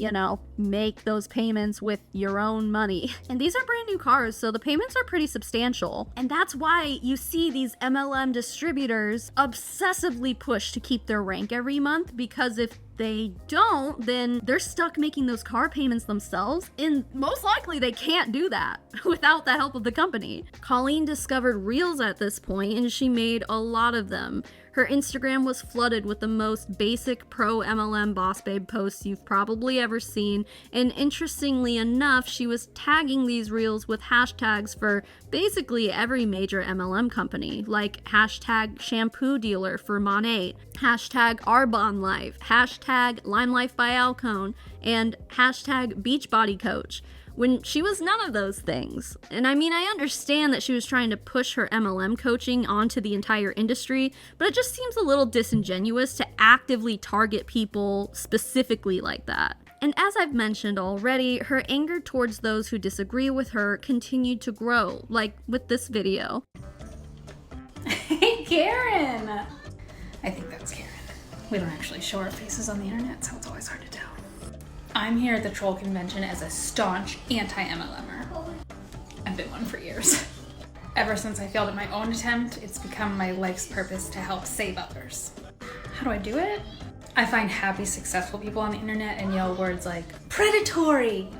make those payments with your own money. And these are brand new cars, so the payments are pretty substantial. And that's why you see these MLM distributors obsessively push to keep their rank every month, because if they don't, then they're stuck making those car payments themselves, and most likely they can't do that without the help of the company. Colleen discovered Reels at this point, and she made a lot of them. Her Instagram was flooded with the most basic pro-MLM boss babe posts you've probably ever seen, and interestingly enough, she was tagging these reels with hashtags for basically every major MLM company, like hashtag shampoo dealer for Monat, hashtag Arbonne Life, hashtag Lime Life by Alcone, and hashtag Beachbody Coach, when she was none of those things. And I mean, I understand that she was trying to push her MLM coaching onto the entire industry, but it just seems a little disingenuous to actively target people specifically like that. And as I've mentioned already, her anger towards those who disagree with her continued to grow, like with this video. Hey, Karen! I think that's Karen. We don't actually show our faces on the internet, so it's always hard to tell. I'm here at the Troll Convention as a staunch anti-MLMer. I've been one for years. Ever since I failed at my own attempt, it's become my life's purpose to help save others. How do I do it? I find happy, successful people on the internet and yell words like predatory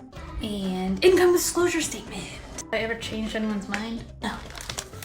and income disclosure statement. Have I ever changed anyone's mind? No.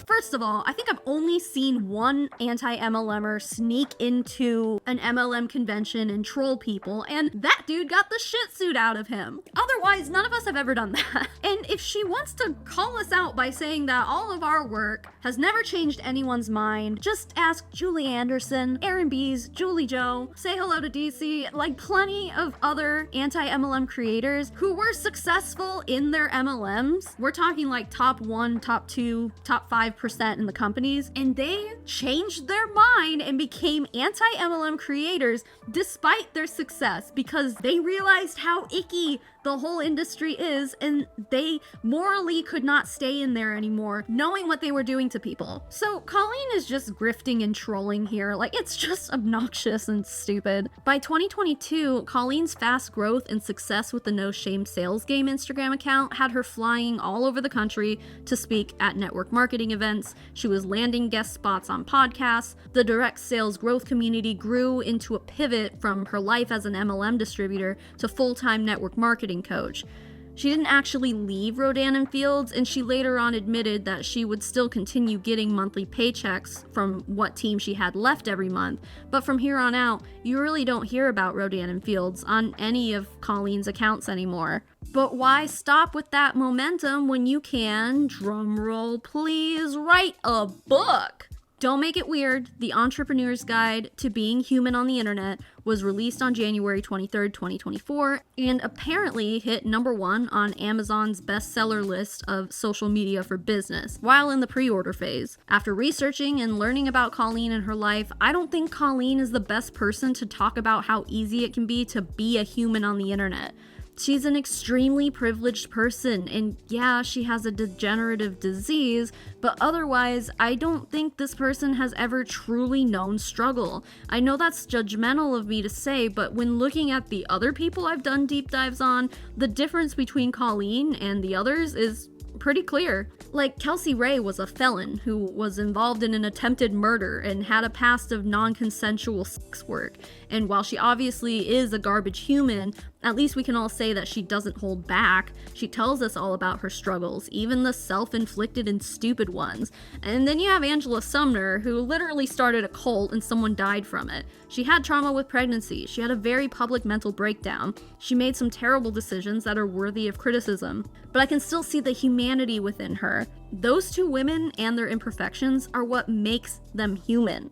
First of all, I think I've only seen one anti-MLMer sneak into an MLM convention and troll people, and that dude got the shit suit out of him. Otherwise, none of us have ever done that. And if she wants to call us out by saying that all of our work has never changed anyone's mind, just ask Julie Anderson, Aaron Bees, Julie Joe, say hello to DC, like plenty of other anti-MLM creators who were successful in their MLMs. We're talking like top 1, top 2, top 5% 1% in the companies, and they changed their mind and became anti-MLM creators despite their success because they realized how icky the whole industry is, and they morally could not stay in there anymore, knowing what they were doing to people. So Colleen is just grifting and trolling here. Like, it's just obnoxious and stupid. By 2022, Colleen's fast growth and success with the No Shame Sales Game Instagram account had her flying all over the country to speak at network marketing events. She was landing guest spots on podcasts. The direct sales growth community grew into a pivot from her life as an MLM distributor to full-time network marketing coach. She didn't actually leave Rodan and Fields, and she later on admitted that she would still continue getting monthly paychecks from what team she had left every month. But from here on out, you really don't hear about Rodan and Fields on any of Colleen's accounts anymore. But why stop with that momentum when you can, drumroll please, write a book? Don't Make It Weird, The Entrepreneur's Guide to Being Human on the Internet, was released on January 23rd, 2024, and apparently hit #1 on Amazon's bestseller list of social media for business, while in the pre-order phase. After researching and learning about Colleen and her life, I don't think Colleen is the best person to talk about how easy it can be to be a human on the internet. She's an extremely privileged person, and yeah, she has a degenerative disease, but otherwise, I don't think this person has ever truly known struggle. I know that's judgmental of me to say, but when looking at the other people I've done deep dives on, the difference between Colleen and the others is pretty clear. Like, Kelsey Ray was a felon who was involved in an attempted murder and had a past of non-consensual sex work. And while she obviously is a garbage human, at least we can all say that she doesn't hold back. She tells us all about her struggles, even the self-inflicted and stupid ones. And then you have Angela Sumner, who literally started a cult and someone died from it. She had trauma with pregnancy. She had a very public mental breakdown. She made some terrible decisions that are worthy of criticism. But I can still see the humanity within her. Those two women and their imperfections are what makes them human.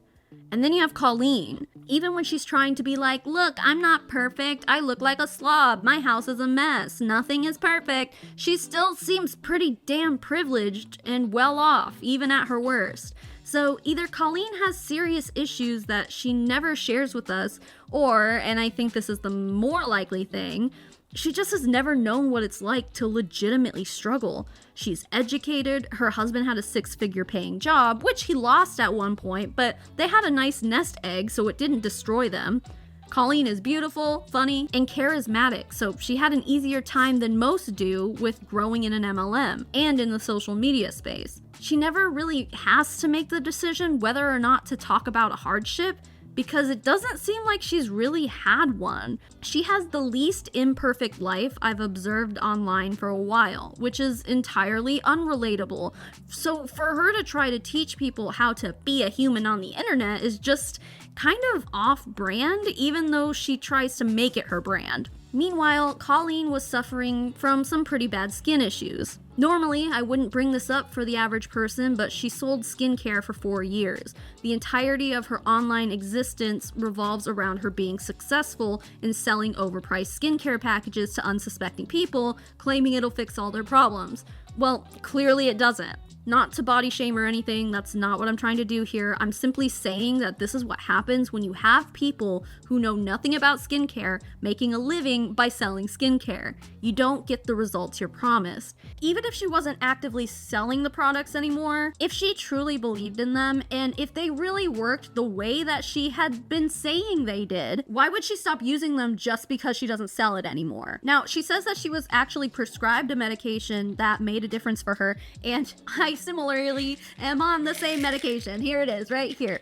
And then you have Colleen. Even when she's trying to be like, look, I'm not perfect, I look like a slob, my house is a mess, nothing is perfect, she still seems pretty damn privileged and well off, even at her worst. So either Colleen has serious issues that she never shares with us, or, and I think this is the more likely thing, she just has never known what it's like to legitimately struggle. She's educated, her husband had a 6-figure paying job, which he lost at one point, but they had a nice nest egg, so it didn't destroy them. Colleen is beautiful, funny, and charismatic, so she had an easier time than most do with growing in an MLM and in the social media space. She never really has to make the decision whether or not to talk about a hardship, because it doesn't seem like she's really had one. She has the least imperfect life I've observed online for a while, which is entirely unrelatable. So for her to try to teach people how to be a human on the internet is just kind of off-brand, even though she tries to make it her brand. Meanwhile, Colleen was suffering from some pretty bad skin issues. Normally, I wouldn't bring this up for the average person, but she sold skincare for 4 years. The entirety of her online existence revolves around her being successful in selling overpriced skincare packages to unsuspecting people, claiming it'll fix all their problems. Well, clearly it doesn't. Not to body shame or anything, that's not what I'm trying to do here. I'm simply saying that this is what happens when you have people who know nothing about skincare making a living by selling skincare. You don't get the results you're promised. Even if she wasn't actively selling the products anymore, if she truly believed in them, and if they really worked the way that she had been saying they did, why would she stop using them just because she doesn't sell it anymore? Now, she says that she was actually prescribed a medication that made a difference for her, and I similarly am on the same medication. Here it is, right here.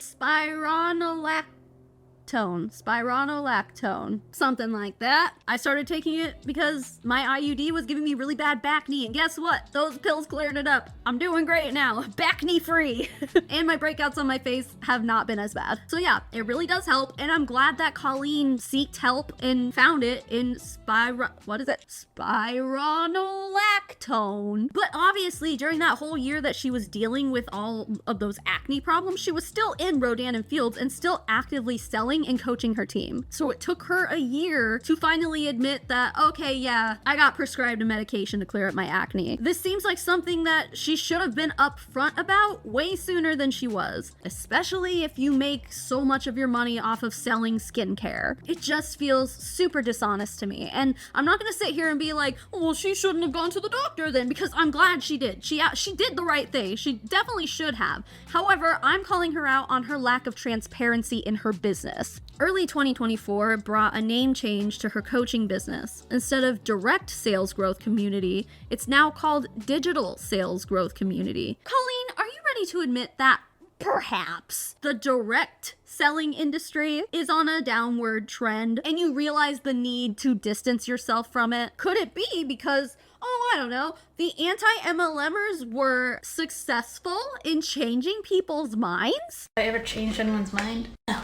Spironolactone, something like that. I started taking it because my IUD was giving me really bad back knee, and guess what? Those pills cleared it up. I'm doing great now, back knee free. And my breakouts on my face have not been as bad. So yeah, it really does help, and I'm glad that Colleen seeked help and found it in spironolactone. But obviously, during that whole year that she was dealing with all of those acne problems, she was still in Rodan and Fields and still actively selling selling and coaching her team. So it took her a year to finally admit that, okay, yeah, I got prescribed a medication to clear up my acne. This seems like something that she should have been upfront about way sooner than she was, especially if you make so much of your money off of selling skincare. It just feels super dishonest to me. And I'm not gonna sit here and be like, oh, well, she shouldn't have gone to the doctor then, because I'm glad she did. She did the right thing. She definitely should have. However, I'm calling her out on her lack of transparency in her business. Early 2024 brought a name change to her coaching business. Instead of direct sales growth community, it's now called digital sales growth community. Colleen, are you ready to admit that perhaps the direct selling industry is on a downward trend and you realize the need to distance yourself from it? Could it be because, I don't know, the anti-MLMers were successful in changing people's minds? Have I ever changed anyone's mind? No.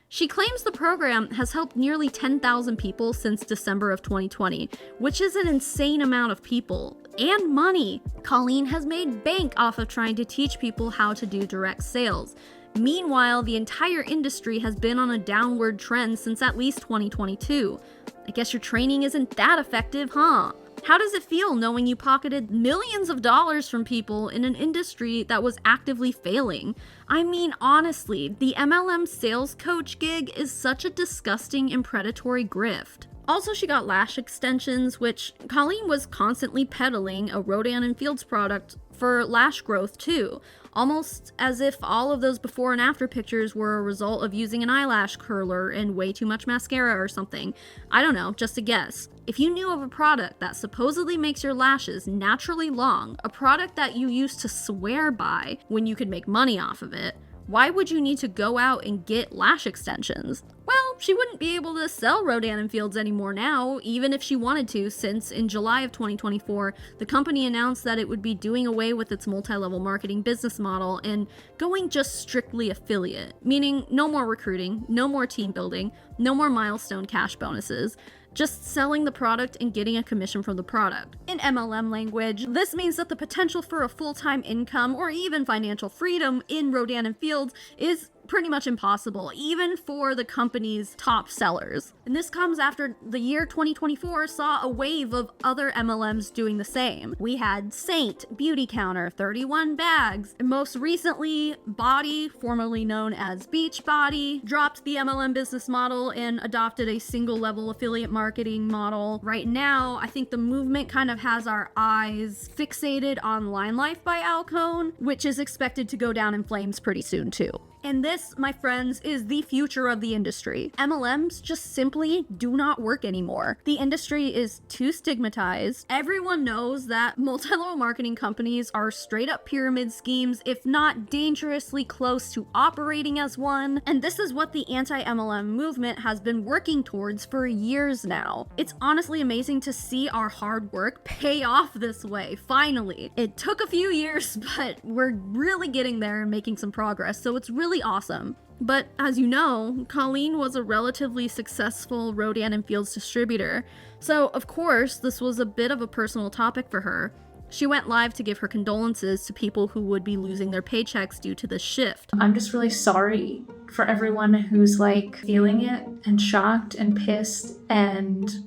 She claims the program has helped nearly 10,000 people since December of 2020, which is an insane amount of people and money. Colleen has made bank off of trying to teach people how to do direct sales. Meanwhile, the entire industry has been on a downward trend since at least 2022. I guess your training isn't that effective, huh? How does it feel knowing you pocketed millions of dollars from people in an industry that was actively failing? I mean, honestly, the MLM sales coach gig is such a disgusting and predatory grift. Also, she got lash extensions, which Colleen was constantly peddling a Rodan and Fields product for lash growth too, almost as if all of those before and after pictures were a result of using an eyelash curler and way too much mascara or something. I don't know, just a guess. If you knew of a product that supposedly makes your lashes naturally long, a product that you used to swear by when you could make money off of it, why would you need to go out and get lash extensions? Well, she wouldn't be able to sell Rodan and Fields anymore now, even if she wanted to, since in July of 2024, the company announced that it would be doing away with its multi-level marketing business model and going just strictly affiliate, meaning no more recruiting, no more team building, no more milestone cash bonuses, just selling the product and getting a commission from the product. In MLM language, this means that the potential for a full-time income or even financial freedom in Rodan and Fields is pretty much impossible, even for the company's top sellers. And this comes after the year 2024 saw a wave of other MLMs doing the same. We had Saint, Beauty Counter, 31 Bags, and most recently, Body, formerly known as Beachbody, dropped the MLM business model and adopted a single-level affiliate marketing model. Right now, I think the movement kind of has our eyes fixated on Line Life by Alcone, which is expected to go down in flames pretty soon too. And this, my friends, is the future of the industry. MLMs just simply do not work anymore. The industry is too stigmatized. Everyone knows that multi-level marketing companies are straight up pyramid schemes, if not dangerously close to operating as one. And this is what the anti-MLM movement has been working towards for years now. It's honestly amazing to see our hard work pay off this way, finally. It took a few years, but we're really getting there and making some progress, so it's really awesome. But as you know, Colleen was a relatively successful Rodan and Fields distributor, so of course this was a bit of a personal topic for her. She went live to give her condolences to people who would be losing their paychecks due to this shift. I'm just really sorry for everyone who's feeling it and shocked and pissed and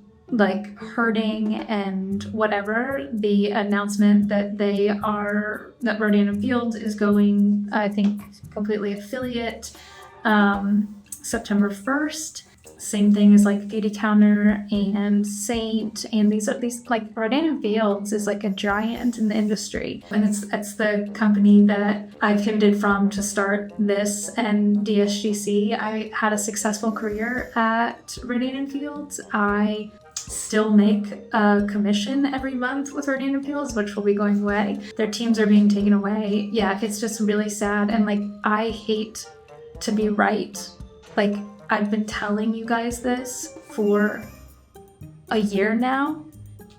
hurting and whatever. The announcement that that Rodan and Fields is going, I think, completely affiliate September 1st. Same thing as Beauty Counter and Saint, and these Rodan and Fields is a giant in the industry, and it's the company that I pivoted from to start this and DSGC. I had a successful career at Rodan and Fields. I still make a commission every month with Rodan and Fields, which will be going away. Their teams are being taken away. Yeah, it's just really sad, and I hate to be right. I've been telling you guys this for a year now,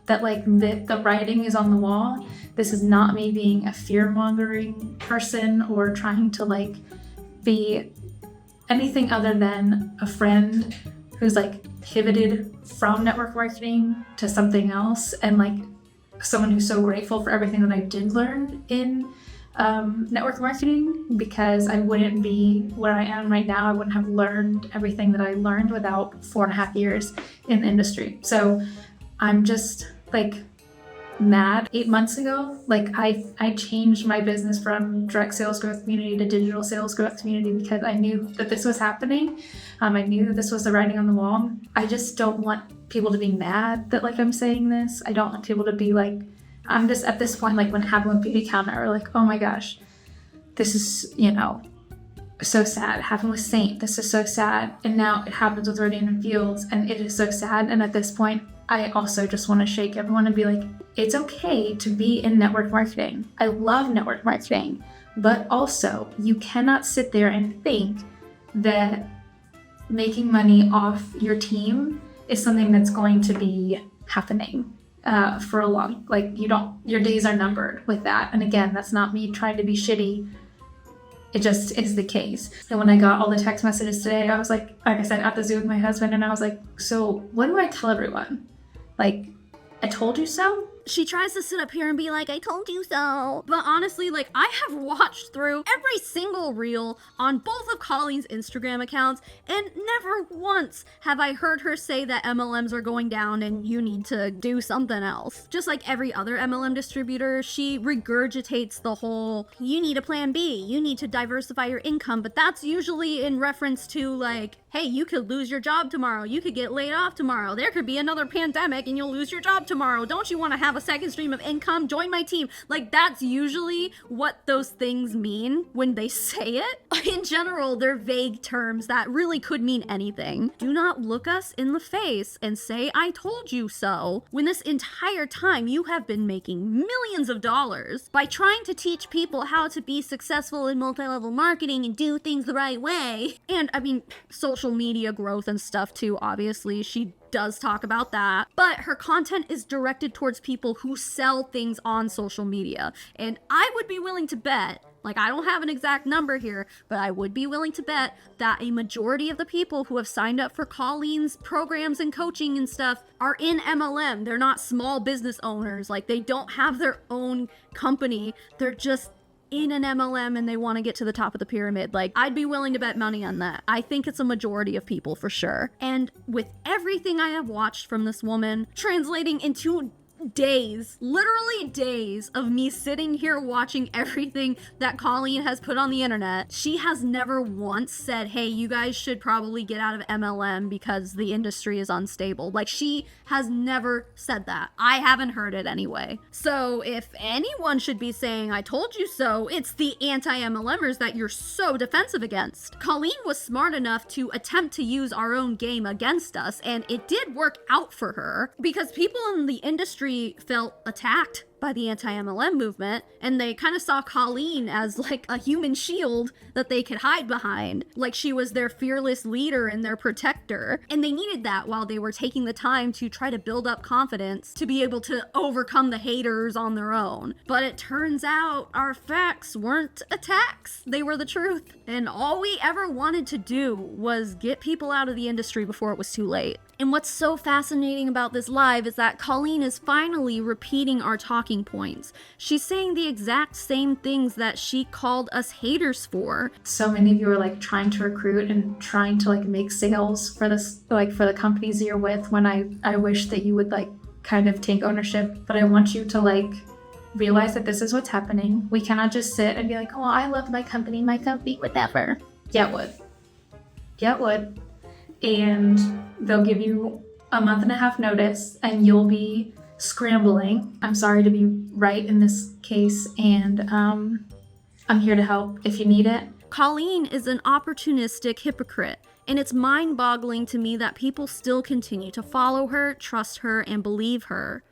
that the writing is on the wall. This is not me being a fear-mongering person or trying to be anything other than a friend who's pivoted from network marketing to something else, and someone who's so grateful for everything that I did learn in network marketing, because I wouldn't be where I am right now. I wouldn't have learned everything that I learned without 4.5 years in the industry. So I'm just like mad. 8 months ago, like I changed my business from direct sales growth community to digital sales growth community because I knew that this was happening. I knew that this was the writing on the wall. I just don't want people to be mad that like I'm saying this. I don't want people to be like, I'm just at this point, like when having a beauty counter, or like, oh my gosh, this is, you know, so sad. It happened with Saint, this is so sad. And now it happens with Rodan and Fields, and it is so sad. And at this point, I also just want to shake everyone and be like, it's okay to be in network marketing. I love network marketing, but also you cannot sit there and think that making money off your team is something that's going to be happening for a long, like your days are numbered with that. And again, that's not me trying to be shitty. It just is the case. And when I got all the text messages today, I was like I said, at the zoo with my husband, and I was like, so what do I tell everyone? Like, I told you so? She tries to sit up here and be like, I told you so. But honestly, like, I have watched through every single reel on both of Colleen's Instagram accounts, and never once have I heard her say that MLMs are going down and you need to do something else. Just like every other MLM distributor, she regurgitates the whole, you need a plan B, you need to diversify your income, but that's usually in reference to like, hey, you could lose your job tomorrow, you could get laid off tomorrow, there could be another pandemic and you'll lose your job tomorrow. Don't you want to have a second stream of income? Join my team. Like, that's usually what those things mean when they say it. In general, they're vague terms that really could mean anything. Do not look us in the face and say, I told you so, when this entire time you have been making millions of dollars by trying to teach people how to be successful in multi-level marketing and do things the right way. And I mean, social media growth and stuff too, obviously. She does talk about that, but her content is directed towards people who sell things on social media. And I would be willing to bet, like, I don't have an exact number here, but I would be willing to bet that a majority of the people who have signed up for Colleen's programs and coaching and stuff are in MLM. They're not small business owners. Like, they don't have their own company. They're just in an MLM and they want to get to the top of the pyramid. Like, I'd be willing to bet money on that. I think it's a majority of people for sure. And with everything I have watched from this woman, translating into days, literally days of me sitting here watching everything that Colleen has put on the internet, she has never once said, hey, you guys should probably get out of MLM because the industry is unstable. Like, she has never said that. I haven't heard it anyway. So if anyone should be saying, I told you so, it's the anti-MLMers that you're so defensive against. Colleen was smart enough to attempt to use our own game against us, and it did work out for her because people in the industry felt attacked by the anti-MLM movement, and they kind of saw Colleen as like a human shield that they could hide behind, like she was their fearless leader and their protector, and they needed that while they were taking the time to try to build up confidence to be able to overcome the haters on their own. But it turns out our facts weren't attacks, they were the truth, and all we ever wanted to do was get people out of the industry before it was too late. And what's so fascinating about this live is that Colleen is finally repeating our talking points. She's saying the exact same things that she called us haters for. So many of you are like trying to recruit and trying to like make sales for this, like for the companies that you're with, when I wish that you would like kind of take ownership. But I want you to like realize that this is what's happening. We cannot just sit and be like, oh, I love my company would never. Yeah, it would. Yeah, it would. And they'll give you a 1.5 month notice and you'll be scrambling. I'm sorry to be right in this case, and I'm here to help if you need it. Colleen is an opportunistic hypocrite, and it's mind-boggling to me that people still continue to follow her, trust her, and believe her.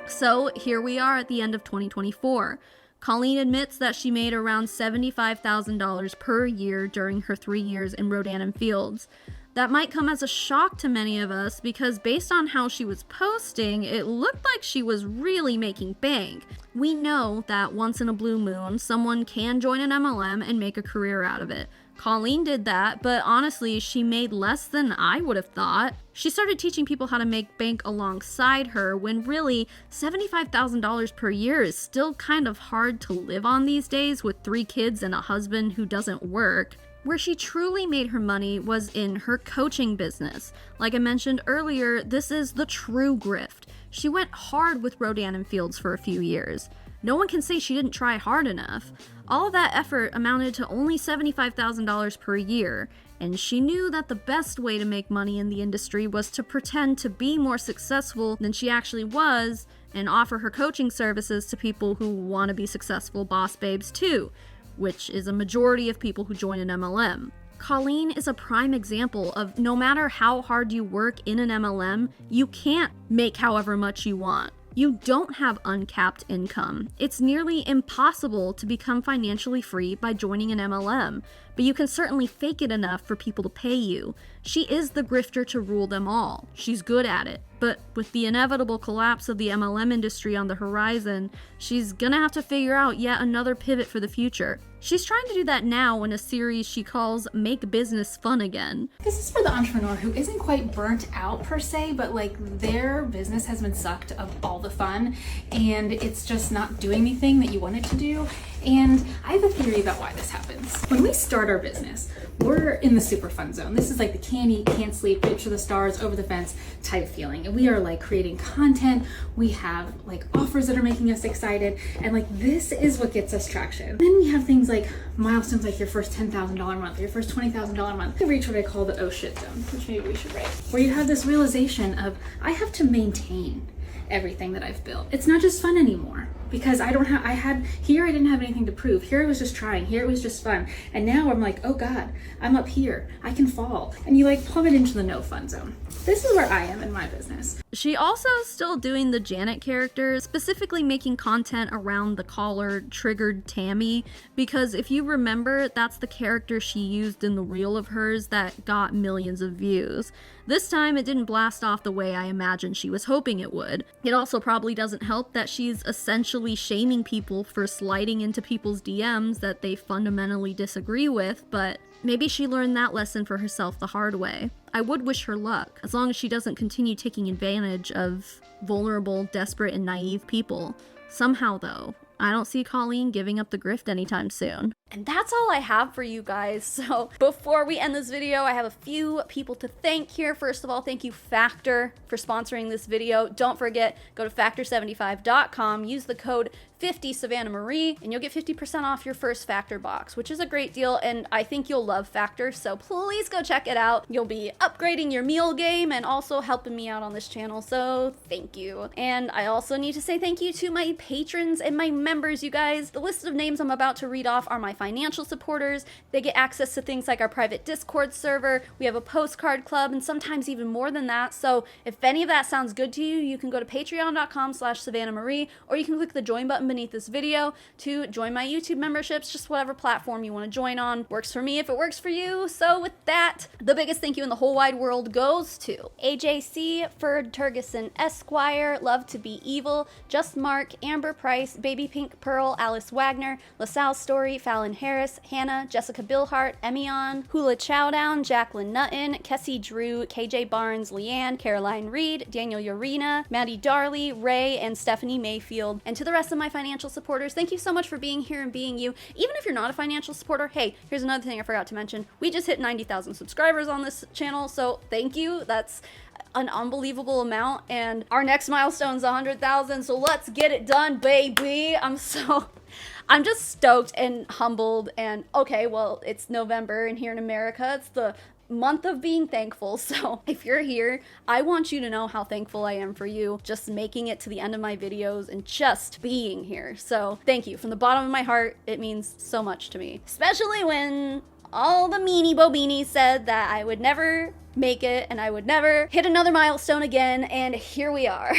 So here we are at the end of 2024. Colleen admits that she made around $75,000 per year during her 3 years in Rodan and Fields. That might come as a shock to many of us because based on how she was posting, it looked like she was really making bank. We know that once in a blue moon, someone can join an MLM and make a career out of it. Colleen did that, but honestly, she made less than I would have thought. She started teaching people how to make bank alongside her when really $75,000 per year is still kind of hard to live on these days with 3 kids and a husband who doesn't work. Where she truly made her money was in her coaching business. Like I mentioned earlier, this is the true grift. She went hard with Rodan and Fields for a few years. No one can say she didn't try hard enough. All of that effort amounted to only $75,000 per year, and she knew that the best way to make money in the industry was to pretend to be more successful than she actually was and offer her coaching services to people who want to be successful boss babes too, which is a majority of people who join an MLM. Colleen is a prime example of no matter how hard you work in an MLM, you can't make however much you want. You don't have uncapped income. It's nearly impossible to become financially free by joining an MLM, but you can certainly fake it enough for people to pay you. She is the grifter to rule them all. She's good at it. But with the inevitable collapse of the MLM industry on the horizon, she's gonna have to figure out yet another pivot for the future. She's trying to do that now in a series she calls Make Business Fun Again. This is for the entrepreneur who isn't quite burnt out per se, but like their business has been sucked of all the fun and it's just not doing anything that you want it to do. And I have a theory about why this happens. When we start our business, we're in the super fun zone. This is like the can't eat, can't sleep, reach for the stars, over the fence type feeling. And we are like creating content. We have like offers that are making us excited. And like this is what gets us traction. Then we have things like milestones like your first $10,000 month, or your first $20,000 month. You reach what I call the oh shit zone, which maybe we should write. Where you have this realization of I have to maintain everything that I've built. It's not just fun anymore because I didn't have anything to prove. Here I was just trying. Here it was just fun. And now I'm like, oh God, I'm up here. I can fall. And you like plummet into the no fun zone. This is where I am in my business. She also is still doing the Janet character, specifically making content around the caller Triggered Tammy, because if you remember, that's the character she used in the reel of hers that got millions of views. This time, it didn't blast off the way I imagined she was hoping it would. It also probably doesn't help that she's essentially shaming people for sliding into people's DMs that they fundamentally disagree with, but maybe she learned that lesson for herself the hard way. I would wish her luck, as long as she doesn't continue taking advantage of vulnerable, desperate, and naive people. Somehow, though, I don't see Colleen giving up the grift anytime soon. And that's all I have for you guys. So before we end this video, I have a few people to thank here. First of all, thank you Factor for sponsoring this video. Don't forget, go to factor75.com, use the code 50 Savannah Marie, and you'll get 50% off your first Factor box, which is a great deal, and I think you'll love Factor, so please go check it out. You'll be upgrading your meal game and also helping me out on this channel, so thank you. And I also need to say thank you to my patrons and my members, you guys. The list of names I'm about to read off are my financial supporters. They get access to things like our private Discord server, we have a postcard club, and sometimes even more than that. So if any of that sounds good to you, you can go to patreon.com/Savannah Marie, or you can click the join button beneath this video to join my YouTube memberships, just whatever platform you want to join on. Works for me if it works for you. So with that, the biggest thank you in the whole wide world goes to AJC, Ferd Turgeson Esquire, Love to Be Evil, Just Mark, Amber Price, Baby Pink Pearl, Alice Wagner, LaSalle Story, Fallon Harris, Hannah, Jessica Billhart, Emion, Hula Chowdown, Jacqueline Nutton, Kessie Drew, KJ Barnes, Leanne, Caroline Reed, Daniel Urena, Maddie Darley, Ray, and Stephanie Mayfield. And to the rest of my financial supporters, thank you so much for being here and being you. Even if you're not a financial supporter, hey, here's another thing I forgot to mention. We just hit 90,000 subscribers on this channel, so thank you. That's an unbelievable amount, and our next milestone's 100,000, so let's get it done, baby. I'm just stoked and humbled, and okay, well, it's November, and here in America, it's the month of being thankful. So if you're here, I want you to know how thankful I am for you just making it to the end of my videos and just being here. So thank you from the bottom of my heart. It means so much to me, especially when all the meanie bobinis said that I would never make it and I would never hit another milestone again, and here we are.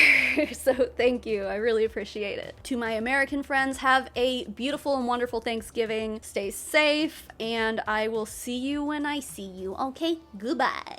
So thank you, I really appreciate it. To my American friends, have a beautiful and wonderful Thanksgiving. Stay safe, and I will see you when I see you. Okay, goodbye.